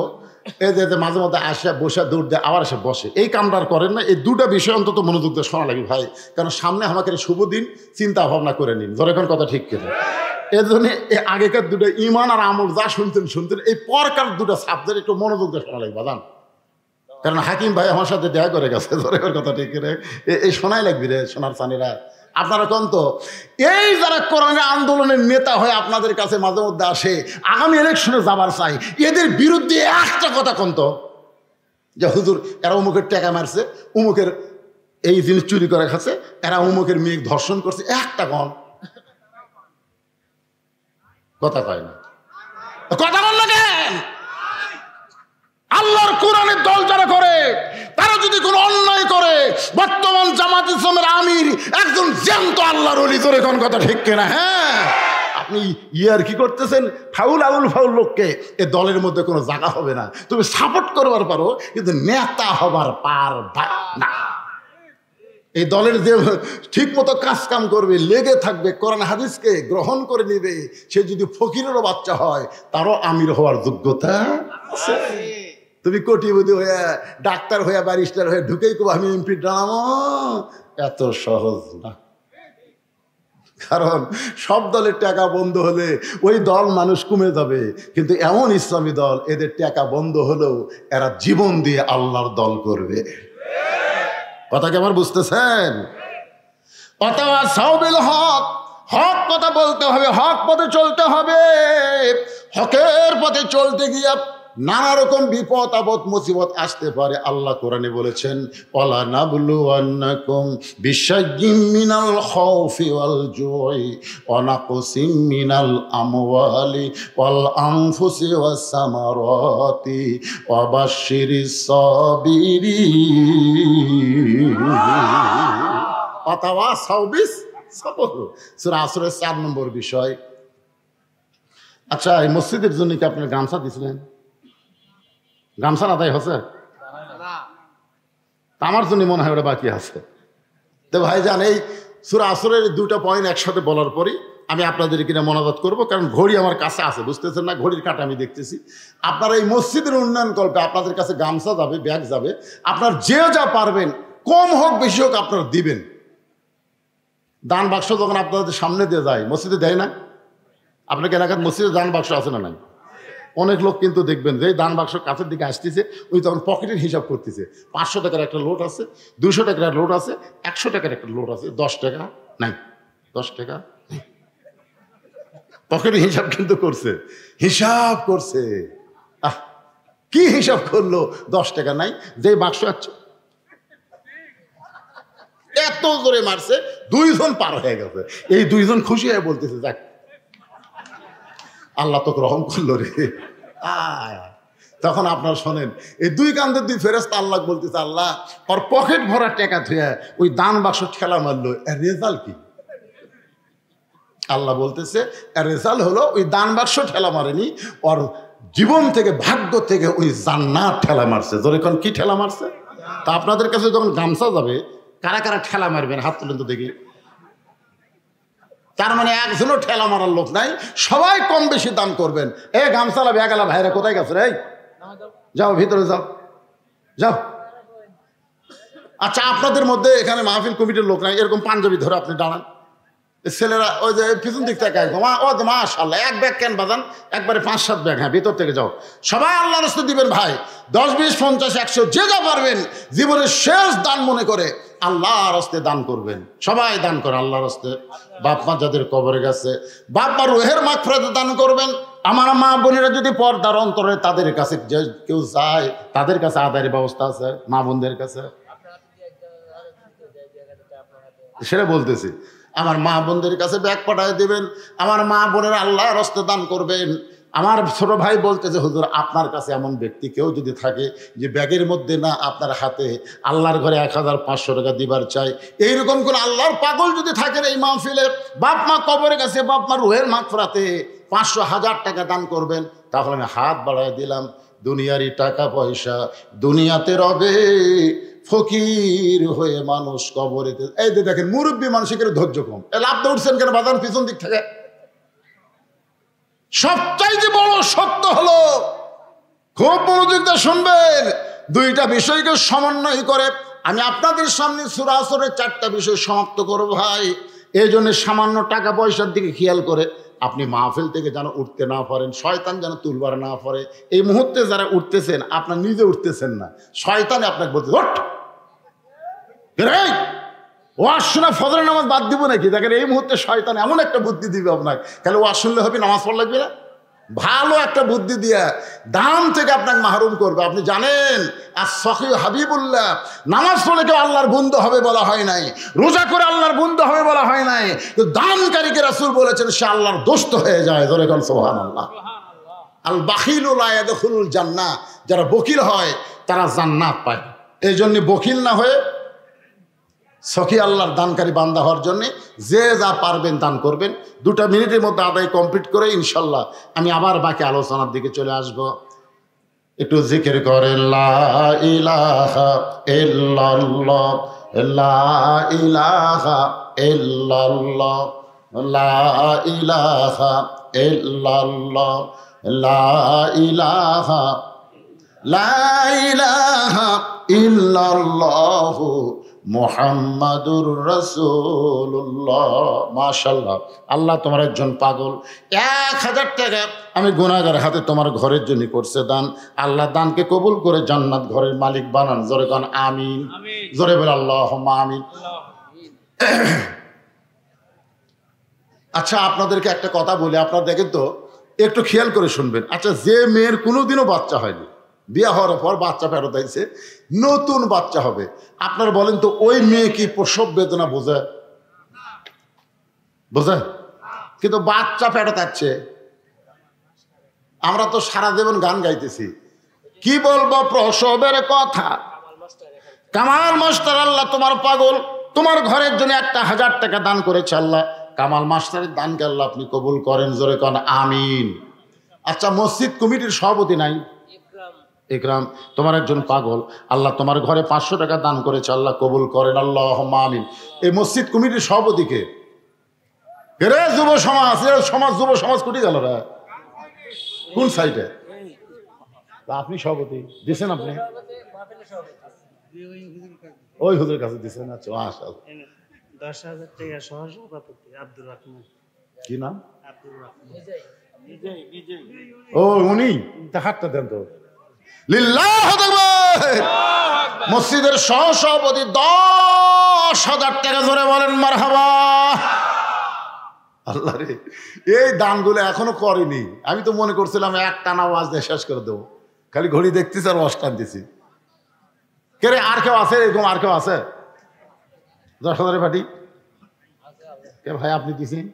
এই যে মাঝে মধ্যে আসে বসে দৌড় দেয় আবার এসে বসে, এই কামটা করেন না। এই 2টা বিষয় অন্তত মনোযোগ দিয়ে শোনা লাগে ভাই, কারণ সামনে আমাকে শুভ দিন, চিন্তা ভাবনা করে নিন। ধরে এখন কথা ঠিক কিনা? এই জন্য আগেকার 2টা ইমান আর আমল যা শুনতেন, এই পরকার 2টা সাবজেক্ট একটু মনোযোগ দিয়ে শোনা লাগবে বাদান। কারণ হাকিম ভাই আমার সাথে দেখা করে গেছে। ধরে কথা ঠিক কিনা? এই শোনাই লাগবি রে সোনার চানিরা। আপনারা কোন তো এই যারা কোরআনের আন্দোলনের নেতা হয়ে আপনাদের কাছে মাঝে মধ্যে আসে, আগামী ইলেকশনে যাবার চাই, এদের বিরুদ্ধে একটা কথা কোন তো, যে হুজুর এরা অমুকের টাকা মারছে, অমুকের এই জিনিস চুরি করে খাচ্ছে, এরা অমুকের মেয়ে ধর্ষণ করছে, একটা কন কথা কয় না। কথা বল না কেন? কোরআনের দল যারা করে তারা যদি কোনো অন্যায় করে, বর্তমান জামাত ইসলামের আমির একজন জ্যান্ত আল্লাহর ওলি, তোর এখন কথা ঠিক কিনা? হ্যাঁ, আপনি ইয়ার কি করতেছেন? ফাউল লোককে এ দলের মধ্যে কোনো জায়গা হবে না। তুমি সাপোর্ট করবার পারো, কিন্তু নেতা হবার পারবা না। এই দলের যে ঠিক মতো কাজ কাম করবে, লেগে থাকবে, কোরআন হাদিসকে গ্রহণ করে নিবে, সে যদি ফকিরেরও বাচ্চা হয় তারও আমির হওয়ার যোগ্যতা আছে। তুমি কোটিপতি হয়ে, ডাক্তার হয়ে, ব্যারিস্টার হয়ে ঢুকেই কো আমি এমপি দাঁড়াবো, এত সহজ না। কারণ সব দলের টাকা বন্ধ হলে ওই দল মানুষ কমে যাবে, কিন্তু এমন ইসলামী দল এদের টাকা বন্ধ হলেও এরা জীবন দিয়ে আল্লাহর দল করবে। কথা কি আমার বুঝতেছেন? অথবা সাউবিল হক, হক কথা বলতে হবে, হক পথে চলতে হবে। হকের পথে চলতে গিয়ে নানা রকম বিপদ আপদ মুসিবত আসতে পারে। আল্লাহ কোরআনে বলেছেন, ওয়ালা নাবলুওয়ান্নাকুম বিশাইয়্যিম মিনাল খাউফি ওয়াল জুই ওয়া নাকসিম মিনাল আমওয়ালি ওয়াল আনফুসি ওয়াস সামারাতি ওয়া বাশশিরিস সাবিরিন। অথবা সাউবিস সবর, সূরা আসরের 4 নম্বর বিষয়। আচ্ছা, এই মসজিদের জন্য কি আপনার গামছা দিছিলেন? গামছা আদায় হচ্ছে? আমার জন্য মনে হয় ওটা বাকি আছে। তো ভাইজান, এই সূরা আসরের 2টা পয়েন্ট একসাথে বলার পরই আমি আপনাদের কিনা মনোজাত করবো, কারণ ঘড়ি আমার কাছে আছে, বুঝতেছেন না? ঘড়ির কাটা আমি দেখতেছি। আপনারা এই মসজিদের উন্নয়ন কল্পে আপনাদের কাছে গামছা যাবে, ব্যাগ যাবে, আপনার যে যা পারবেন, কম হোক বেশি হোক আপনারা দিবেন। দান বাক্স যখন আপনাদের সামনে দিয়ে যায়, মসজিদে দেয় না? আপনাকে এলাকার মসজিদে দান বাক্স আছে না নাই? অনেক লোক কিন্তু দেখবেন যে দান বাক্স কাছের দিকে আসতেছে, ওই তখন পকেটের হিসাব করতেছে। 500 টাকার একটা লোট আছে, 200 টাকার একটা লোট আছে, 100 টাকার একটা লোট আছে, 10 টাকা নাই, 10 টাকা পকেটের হিসাব কিন্তু করছে, হিসাব করছে। কি হিসাব করলো? 10 টাকা নাই, যে বাক্স আছে এত জোরে মারছে, 2 জন পার হয়ে গেছে। এই 2 জন খুশি হয়ে বলতেছে, যাক আল্লাহ তোকে রহম করলো রে। তখন আপনার শোনেন, এই 2 কান্দের 2 ফেরেশতা আল্লাহ বলতেছে, আল্লাহ ওর পকেট ভরা টাকা ধুয়ে ওই দান বাক্স ঠেলা মারলো, এর রেজাল্ট কি? আল্লাহ বলতেছে, এর রেজাল্ট হলো ওই দান বাক্স ঠেলা মারেনি, ওর জীবন থেকে, ভাগ্য থেকে ওই জান্নাত ঠেলা মারছে। যখন কি ঠেলা মারছে? তা আপনাদের কাছে যখন গামছা যাবে, কারা কারা ঠেলা মারবেন? হাত তুলেন তো দেখি। তার মানে একজনও ঠেলা মারার লোক নাই, সবাই কম বেশি দান করবেন। এ গামছালা ব্যাগালা ভাইরা কোথায় গেছে রে? যাও ভিতরে যাও, যাও। আচ্ছা, আপনাদের মধ্যে এখানে মাহফিল কমিটির লোক নাই, এরকম পাঞ্জাবি ধরে আপনি দাঁড়ান, ছেলেরা ওই যে পিছন দিক থেকে একদম, ও তো মাশাআল্লাহ, 1 ব্যাগ কেন বাজান, একবারে 5-7 ব্যাগ। হ্যাঁ, ভিতর থেকে যাও, সবাই আল্লাহর রাস্তায় দিবেন ভাই। 10, 20, 50, 100 যে যা পারবেন, জীবনের শেষ দান মনে করে আল্লাহর রাস্তায় দান করবেন। সবাই দান করে আল্লাহর রাস্তায়। বাপ মা যাদের কবরে গেছে, বাপ মা রুহের মাগফিরাতে দান করবেন। আমার মা বোনেরা যদি পর্দার অন্তরে তাদের কাছে যে কেউ যায়, তাদের কাছে আদায়ের ব্যবস্থা আছে, মা বোনদের কাছে, সেটা বলতেছি। আমার মা বোনদের কাছে ব্যাগ পাঠায় দেবেন, আমার মা বোনের আল্লাহর রাস্তায় দান করবেন। আমার ছোট ভাই বলতেছে, হুজুর আপনার কাছে এমন ব্যক্তি কেউ যদি থাকে যে ব্যাগের মধ্যে না, আপনার হাতে আল্লাহর ঘরে 1500 টাকা দিবার চাই, এইরকম করে আল্লাহর পাগল যদি থাকেন এই মাহফিলে, বাপ মা কবরে গেছে, বাপ মা রুহের মাগফিরাতে 500-1000 টাকা দান করবেন, তাহলে আমি হাত বাড়ায় দিলাম। দুনিয়ারই টাকা পয়সা দুনিয়াতে রবে, ফকির হয়ে মানুষ কবরেতে। এই যে দেখেন, মুরব্বী মানুষের ধৈর্য কম, লাভ দৌড়ছেন কেন বাজান পিছন দিক থেকে? সবচাইতে বড় সত্য হলো, খুব মনোযোগ দিয়ে শুনবেন, 2টা বিষয়কে সমন্বয় করে আমি আপনাদের সামনে সূরা আসরের 4টা বিষয় সমাপ্ত করব ভাই। এই জন্য সামান্য টাকা পয়সার দিকে খেয়াল করে আপনি মাহফিল থেকে যেন উঠতে না পারেন, শয়তান যেন তুলবার না পারে। এই মুহূর্তে যারা উঠতেছেন, আপনার নিজে উঠতেছেন না, শয়তানে আপনাকে বলতে, ওঠ ওয়াজ শোনা ফজরের নামাজ বাদ দিব নাকি? দেখেন, এই মুহূর্তে শয়তান এমন একটা বুদ্ধি দিবে আপনাকে, তাহলে ওয়াজ শুনলে হবে, নামাজ পড়া লাগবে না? ভালো একটা বুদ্ধি দিয়ে দান থেকে আপনাকে মাহরুম করবে। আপনি জানেন, আর সখী হাবিবুল্লাহ, নামাজ পড়লে কেউ আল্লাহর বন্ধু হবে বলা হয় নাই, রোজা করে আল্লাহর বন্ধু হবে বলা হয় নাই, দানকারীকে রাসূল বলেছেন সে আল্লাহর দোস্ত হয়ে যায়। ধরে কোন সুবহানাল্লাহ। আল বাখিলু লা ইয়াদখুলুল জান্নাহ, যারা বকিল হয় তারা জান্নাত পায়। এই জন্য বকিল না হয়ে সখী আল্লাহর দানকারী বান্দা হওয়ার জন্যে যে যা পারবেন দান করবেন। 2 মিনিটের মধ্যে আদায় কমপ্লিট করে ইনশাল্লাহ আমি আবার বাকি আলোচনার দিকে চলে আসব। একটু জিকির করেন লা ইলাহা ইল্লাল্লাহ, লা ইলাহা ইল্লাল্লাহ, লা ইলাহা ইল্লাল্লাহ, লা ইলাহা, লা ইলাহা ইল্লাল্লাহু মুহাম্মাদুর রাসূলুল্লাহ। মাশাআল্লাহ, আল্লাহ তোমার একজন পাগল, 1000 টাকা আমি গুনাহগার হাতে তোমার ঘরের জন্য করছে দান। আল্লাহ দানকে কবুল করে জান্নাত ঘরের মালিক বানান। জোরে কোন আমিন, জোরে বলে আল্লাহুম্মা আমিন। আচ্ছা, আপনাদেরকে একটা কথা বলি, আপনারা দেখেন তো, একটু খেয়াল করে শুনবেন। আচ্ছা, যে মেয়ের কোনোদিনও বাচ্চা হয়নি, বিয়ে হওয়ার পর বাচ্চা ফেরত আইছে, নতুন বাচ্চা হবে, আপনারা বলেন তো ওই মেয়ে কি প্রসব বেদনা বোঝে? বোঝে? কিন্তু বাচ্চা ফেরত আসছে। আমরা তো সারা জীবন গান গাইতেছি, কি বলবো প্রসবের কথা। কামাল মাস্টার আল্লাহ তোমার পাগল, তোমার ঘরের জন্য 1000 টাকা দান করেছে আল্লাহ। কামাল মাস্টারের দানকে আল্লাহ আপনি কবুল করেন। জোরে কোন আমিন। আচ্ছা, মসজিদ কমিটির সভাপতি নাই ইকরাম, তোমার একজন পাগল, আল্লাহ তোমার ঘরে 500 টাকা দান করেছে, আল্লাহ কবুল করেন। আল্লাহুম্মা আমিন। এই মসজিদ কমিটির সভাপতিকে রে? যুব সমাজ, সমাজ যুব সমাজ কুটি গেল রে? কোন সাইডে? আপনি সভাপতি দিচ্ছেন? আপনি ওই হুজুরের কাছে দিচ্ছেন? আচ্ছা, মাশাআল্লাহ। 10,000 টাকা সহসভাপতি আব্দুর রহমান। কি নাম? আব্দুর রহমান। ও উনি, হাতটা দেন তো। লিল্লাহু আকবার। মসজিদের সহসভাপতি 10,000 টাকা ধরে বলেন মারহাবা। আল্লাহ রে, এই দানগুলো এখনো করেনি। আমি তো মনে করছিলাম একটানা ওয়াজ দিয়ে শেষ করে দেবো, খালি ঘড়ি দেখতেছি আর ওয়াজ টানতেছি। কে রে, আর কেউ আছে এরকম? আর কেউ আছে? 10,000 পাটি কে ভাই? আপনি দিছেন?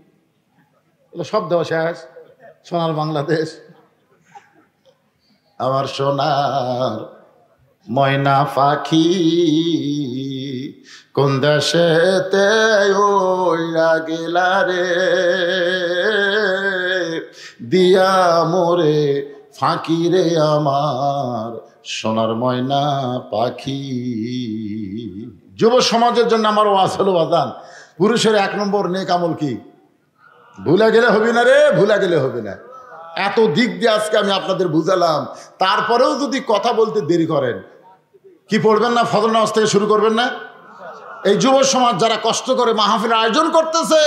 সব দেওয়া শেষ। সোনার বাংলাদেশ, আমার সোনার ময়না পাখি কোন দেশেতে ওইরা গেলা রে, দিয়া মোরে ফাঁকি রে আমার সোনার ময়না পাখি। যুব সমাজের জন্য আমার ওয়াজ হলো বাদান, পুরুষের 1 নম্বর নেক আমল কি? ভুলে গেলে হবে না রে, ভুলে গেলে হবে না। এত দিক দিয়ে আজকে আমি আপনাদের বুঝালাম, তারপরেও যদি কথা বলতে দেরি করেন, কি পড়বেন না? ফজর নামাজ থেকে শুরু করবেন না? এই যুব সমাজ যারা কষ্ট করে মাহফিলের আয়োজন করতেছে,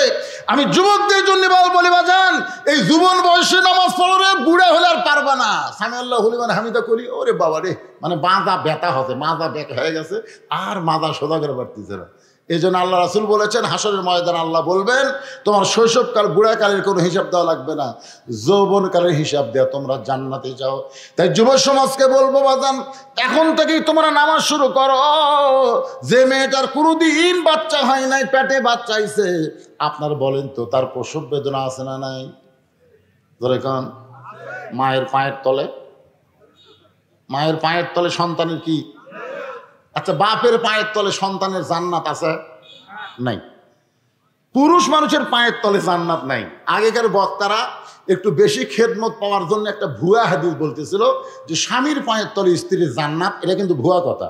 আমি যুবকদের জন্য বলি বাজান, এই যুবন বয়সে নামাজ পড়ে বুড়া হলে আর পারবা না। সামি আল্লাহ হলিমান হামিদা করি, ওরে বাবা রে, মানে মাথা ব্যথা হতে, মাথা ব্যথা হয়ে গেছে, আর মাথা সোজা করে পারতেছে না। এই জন্য আল্লাহ রাসূল বলেছেন, হাসরের ময়দান আল্লাহ বলবেন, তোমার শৈশবকাল বুড়াকালের কোনো হিসাব দেওয়া লাগবে না, যৌবনকালের হিসাব দেওয়া, তোমরা জান্নাতে যাও। তাই যুব সমাজকে বলবো বাজান, এখন থেকেই তোমরা নামাজ শুরু করো। যে মেয়েটার কোনোদিন বাচ্চা হয় নাই, পেটে বাচ্চা আইছে, আপনার বলেন তো তার প্রসব বেদনা আছে না নাই? ধরে কান, মায়ের পায়ের তলে, মায়ের পায়ের তলে সন্তানের কি? আচ্ছা, বাপের পায়ের তলে সন্তানের জান্নাত আছে? নাই। পুরুষ মানুষের পায়ের তলে জান্নাত নাই। আগেকার বক্তারা একটু বেশি খেদমত পাওয়ার জন্য একটা ভুয়া হাদিস বলতেছিল যে স্বামীর পায়ের তলে স্ত্রীর জান্নাত। এটা কিন্তু ভুয়া কথা।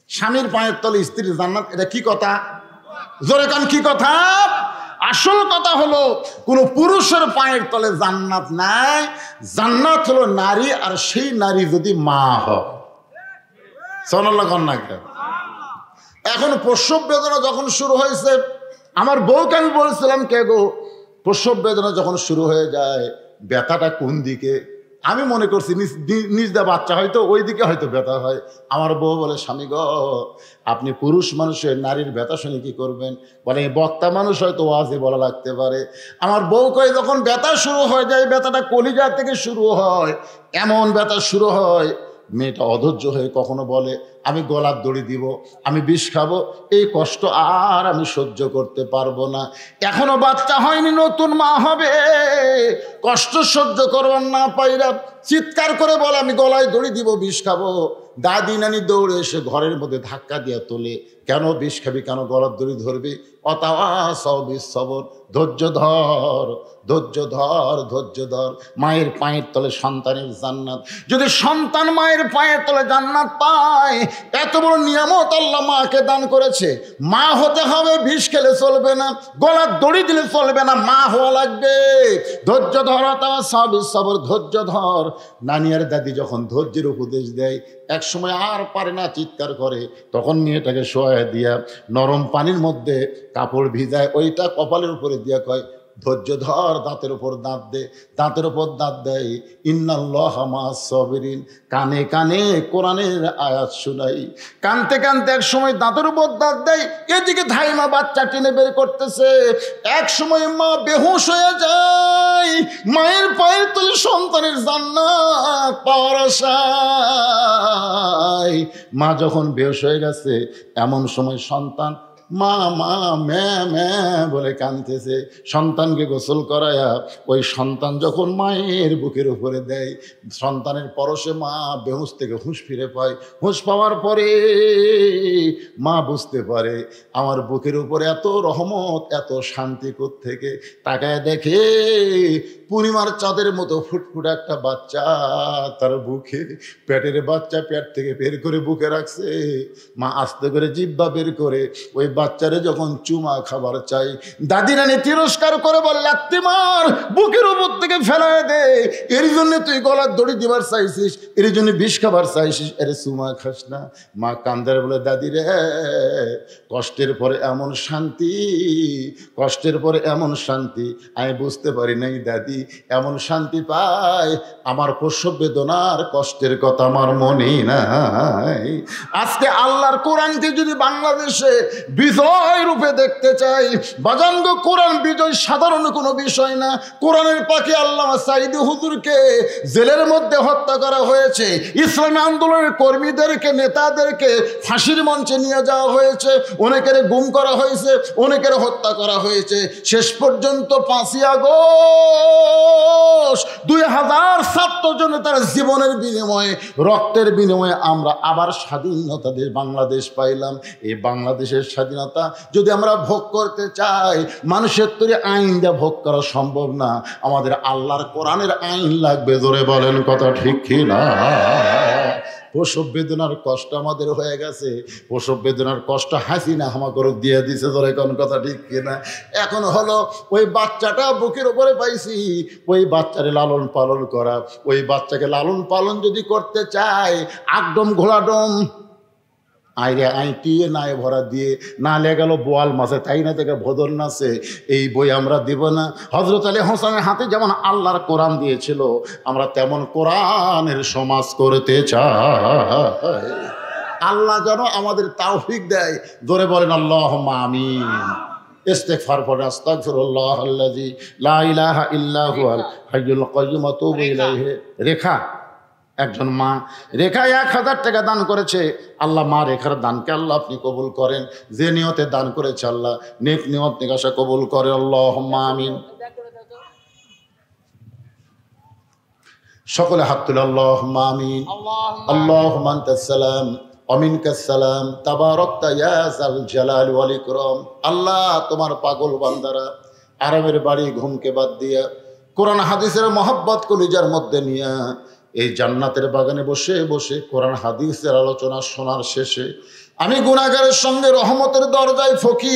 স্বামীর পায়ের তলে স্ত্রীর জান্নাত, এটা কি কথা? জোরে কান, কি কথা? আসল কথা হলো কোন পুরুষের পায়ের তলে জান্নাত নাই। জান্নাত হলো নারী, আর সেই নারী যদি মা হয়। এখন প্রসব বেদনা যখন শুরু হয়েছে, আমার বউকে আমি বলছিলাম, কে গো, প্রসব বেদনা যখন শুরু হয়ে যায়, ব্যথাটা কোন দিকে? আমি মনে করছি নিজ দা বাচ্চা হয়তো ওই দিকে হয়তো ব্যথা হয়। আমার বউ বলে, স্বামী গো, আপনি পুরুষ মানুষের নারীর ব্যথা শুনে কি করবেন? বলে, বক্তা মানুষ হয়তো ওয়াজে বলা লাগতে পারে। আমার বউ কয়ে, যখন ব্যথা শুরু হয়ে যায়, ব্যথাটা কলিজা থেকে শুরু হয়, এমন ব্যথা শুরু হয় মেয়েটা অধৈর্য হয়ে কখনো বলে আমি গলার দড়ি দিব, আমি বিষ খাবো, এই কষ্ট আর আমি সহ্য করতে পারবো না। এখনো বাচ্চা হয়নি, নতুন মা হবে, কষ্ট সহ্য করবার না পাইরা চিৎকার করে বলে আমি গলায় দড়ি দিব, বিষ খাবো। দাদি নানি দৌড়ে এসে ঘরের মধ্যে ধাক্কা দিয়ে তোলে, কেন বিষ খাবি, কেন গলার দড়ি ধরবি? সবর, ধৈর্য ধর, ধৈর্য ধর, ধৈর্য ধর। মায়ের পায়ের তলে সন্তানের জান্নাত। যদি সন্তান মায়ের পায়ের তলে জান্নাত পায়, এত বড় নিয়ামত আল্লাহ মাকে দান করেছে। মা হতে হবে, বিষ খেলে চলবে না, গলার দড়ি দিলে চলবে না, মা হওয়া লাগবে। ধৈর্য ধর, সবর, ধৈর্য ধর। নানি আর দাদি যখন ধৈর্যের উপদেশ দেয়, এক সময় আর পারে না, চিৎকার করে, তখন মেয়েটাকে শোয়া দিয়া নরম পানির মধ্যে কাপড় ভিজায়, ওইটা কপালের উপরে দিয়া কয় ধৈর্য ধর, দাঁতের উপর দাঁত দে, দাঁতের উপর দাঁত দেয়, ইন্নাল্লাহা মা'আস সাবিরিন। কানে কানে কোরআনের আয়াত শুনাই, কানতে কানতে এক সময় দাঁতের উপর দাঁত দেয়, এদিকে ধাইমা বাচ্চা টেনে বের করতেছে। এক সময় মা বেহুশ হয়ে যায়, মায়ের পায়ের তলে সন্তানের জান্নাত পাওয়ার আশায়। মা যখন বেহুশ হয়ে গেছে, এমন সময় সন্তান মা মা ম্যা ম্যা বলে কাঁদতেছে। সন্তানকে গোসল করায়া ওই সন্তান যখন মায়ের বুকের উপরে দেয়, সন্তানের পরশে মা বেহুশ থেকে হুঁশ ফিরে পায়। হুঁশ পাওয়ার পরে মা বুঝতে পারে আমার বুকের উপরে এত রহমত, এত শান্তি কোত্থেকে। তাকায় দেখে পূর্ণিমার চাঁদের মতো ফুটফুটে একটা বাচ্চা তার বুকে, পেটের বাচ্চা পেট থেকে বের করে বুকে রাখছে। মা আস্তে করে জিহ্বা বের করে ওই বাচ্চারে যখন চুমা খাবার চাই, দাদি নানি তিরস্কার করে বলে লাত্তি মার, বুকের উপর থেকে ফেলায় দে, এর জন্য তুই গলার দড়ি দিবার চাইছিস, এর জন্য বিষ খাবার চাইছিস, এরে চুমা খাস না। মা কান্দার বলে দাদি রে, কষ্টের পরে এমন শান্তি, কষ্টের পরে এমন শান্তি আমি বুঝতে পারি নাই দাদি। এমন শান্তি পায় আমার প্রসব বেদনার কষ্টের কথা আমার মনে নাই। আজকে আল্লাহর কোরআনকে যদি বাংলাদেশে বিজয় রূপে দেখতে চাই, বাজানগ কোরআন বিজয় সাধারণ কোনো বিষয় না। কোরআনের পাখি আল্লামা সাঈদী হুজুরকে জেলের মধ্যে হত্যা করা হয়েছে, ইসলামী আন্দোলনের কর্মীদেরকে, নেতাদেরকে ফাঁসির মঞ্চে নিয়ে যাওয়া হয়েছে, অনেকের গুম করা হয়েছে, অনেকের হত্যা করা হয়েছে। শেষ পর্যন্ত 5ই আগস্ট 2000 ছাত্র জনতার জীবনের বিনিময়ে, রক্তের বিনিময়ে আমরা আবার স্বাধীনতা দেশ বাংলাদেশ পাইলাম। এই বাংলাদেশের স্বাধীনতা যদি আমরা ভোগ করতে চাই, মানুষের তৈরি আইন দিয়ে ভোগ করা সম্ভব না, আমাদের আল্লাহর কোরআনের আইন লাগবে। জোরে বলেন কথা ঠিক কি না? প্রসব বেদনার কষ্ট আমাদের হয়ে গেছে, প্রসব বেদনার কষ্ট হাসিনা আমাকে দিয়ে দিছে। ধরে কোন কথা ঠিক কিনা? এখন হলো ওই বাচ্চাটা বুকের উপরে পাইছি, ওই বাচ্চারে লালন পালন করা, ওই বাচ্চাকে লালন পালন যদি করতে চাই, একদম ঘোড়াডম আইরে আইটিয়ে নাই ভরা দিয়ে না লেগেল বোয়াল মাছে, তাই না থেকে ভদর নাচে, এই বই আমরা দিব না। হযরত আলী হোসেনের হাতে যেমন আল্লাহর কোরআন দিয়েছিল, আমরা তেমন কোরআনের সমাজ করতে চাই। আল্লাহ যেন আমাদের তাওফিক দেয়। জোরে বলেন আল্লাহুম্মা আমিন। ইস্তিগফার পড়ে আস্তাগফিরুল্লাহাল্লাযী লা ইলাহা ইল্লা হুয়াল হাইয়ুল কাইয়্যুম ওয়া তুবু ইলাইহি। রেখা একজন মা রেখা 1000 টাকা দান করেছে। আল্লাহ মা রেখার দানকে আল্লাহ আপনি কবুল করেন। যে নিয়তে দান করেছে আল্লাহ নেক নিয়ত নিকাশা কবুল করে। আল্লাহুম্মা আমিন। সকলে হাত তুলে আল্লাহুম্মা আমিন। আল্লাহুম্মা আনতাস সালাম ওয়া মিনকাস সালাম তাবারাকতা ইয়া যাল জালালি ওয়াল ইকরাম। আল্লাহ তোমার পাগল বান্দারা আরামের বাড়ি ঘুমকে বাদ দিয়া কোরআন হাদিসের মহব্বত কলিজার মধ্যে নিয়া এই জান্নাতের বাগানে বসে বসে কোরআন হাদিসের আলোচনা শোনার শেষে আমি গুনাহগারের সঙ্গে রহমতের দরজায় ফকির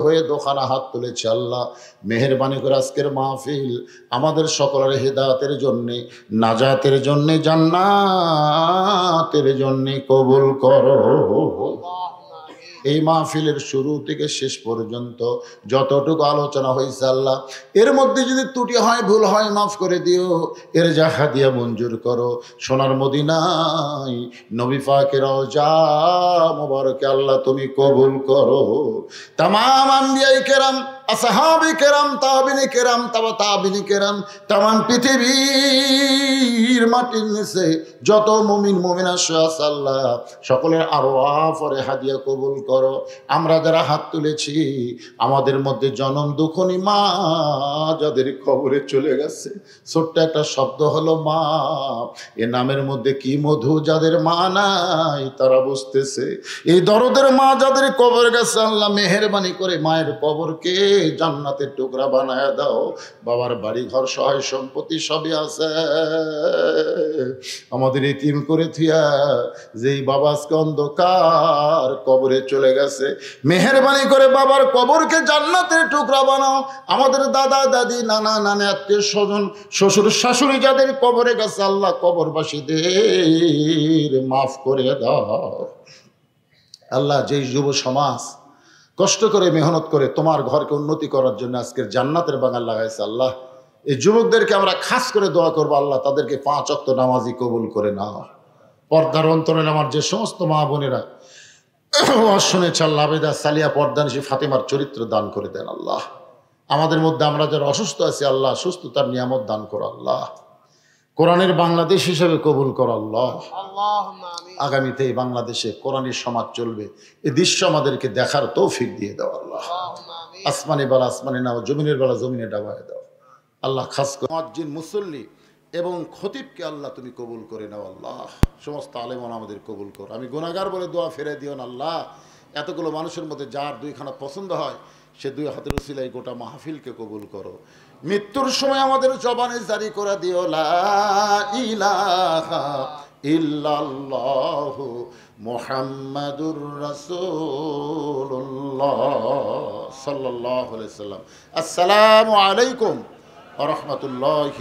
হয়ে দোকানা হাত তুলেছি। আল্লাহ মেহেরবানি করে আজকের মাহফিল আমাদের সকলের হেদায়েতের জন্যে, নাজাতের জন্যে, জান্নাতের জন্যে কবুল করো। এই মাহফিলের শুরু থেকে শেষ পর্যন্ত যতটুকু আলোচনা হয়েছে আল্লাহ, এর মধ্যে যদি ত্রুটি হয়, ভুল হয়, মাফ করে দিও। এর জাহা দিয়া মঞ্জুর করো। সোনার মদিনায় নবী পাকের রওজা মোবারকে আল্লাহ তুমি কবুল করো। তামাম আম্বিয়ায়ে কেরাম আসহাবী কেরাম, তাবিনী কেরাম, তাবিনী কেরাম, তামাম পৃথিবীর মাটির নিচে যত মুমিন মুমিনা আছে আল্লাহ সকলের আরওয়াফে হাদিয়া কবুল করো। আমরা যারা হাত তুলেছি আমাদের মধ্যে জনম দুঃখনী মা যাদের কবরে চলে গেছে, ছোট্ট একটা শব্দ হলো মা, এ নামের মধ্যে কি মধু, যাদের মা নাই তারা বুঝতেছে। এই দরদের মা যাদের কবর গেছে আল্লাহ মেহেরবানি করে মায়ের কবরকে জান্নাতের টুকরা বানায় দাও। বাবার বাড়ি ঘর সহায় সম্পত্তি সবই আছে, আমাদের এতিম করে থিয়া যেই বাবা আজকে অন্ধকার কবরে চলে গেছে, মেহেরবানি করে বাবার কবরকে জান্নাতের টুকরা বানাও। আমাদের দাদা দাদি নানা নানা আত্মীয় স্বজন শ্বশুর শাশুড়ি যাদের কবরে গেছে আল্লাহ কবরবাসীদের মাফ করে দাও। আল্লাহ যেই যুব সমাজ কষ্ট করে মেহনত করে তোমার ঘরকে উন্নতি করার জন্য আজকের জান্নাতের বাগান লাগাইছে আল্লাহ, এই যুবকদেরকে আমরা খাস করে দোয়া করবো আল্লাহ তাদেরকে 5 ওয়াক্ত নামাজি কবুল করে নাও। পর্দার অন্তরে আমার যে সমস্ত মা বোনেরা শুনেছে আল্লাহ আবেদা সালিয়া পর্দানিশী ফাতেমার চরিত্র দান করে দেন আল্লাহ। আমাদের মধ্যে আমরা যারা অসুস্থ আছি আল্লাহ সুস্থতার নিয়ামত দান করো আল্লাহ। কোরআনের বাংলাদেশ হিসেবে কবুল করো আল্লাহ। আগামীতে এই বাংলাদেশে কোরআনের সমাজ চলবে, এই দৃশ্য আমাদেরকে দেখার তৌফিক দিয়ে দাও আল্লাহ। আসমানে বেলা আসমানে নাও, জমিনের বেলা জমিনে ডাবায় দাও আল্লাহ। খাস করে মুয়াজ্জিন মুসল্লি এবং খতিবকে আল্লাহ তুমি কবুল করে নাও আল্লাহ। সমস্ত আলেমান আমাদের কবুল করো। আমি গুনাহগার বলে দোয়া ফেরে দিও না আল্লাহ। এতগুলো মানুষের মধ্যে যার 2খানা পছন্দ হয় সে 2 হাতের উসিলায় গোটা মাহফিলকে কবুল করো। মৃত্যুর সময় আমাদের জবানে জারি করে দিও লা ইলাহা ইল্লাল্লাহু মুহাম্মাদুর রাসূলুল্লাহ সাল্লাল্লাহু আলাইহি সাল্লাম। আসসালামু আলাইকুম ওয়া রাহমাতুল্লাহি।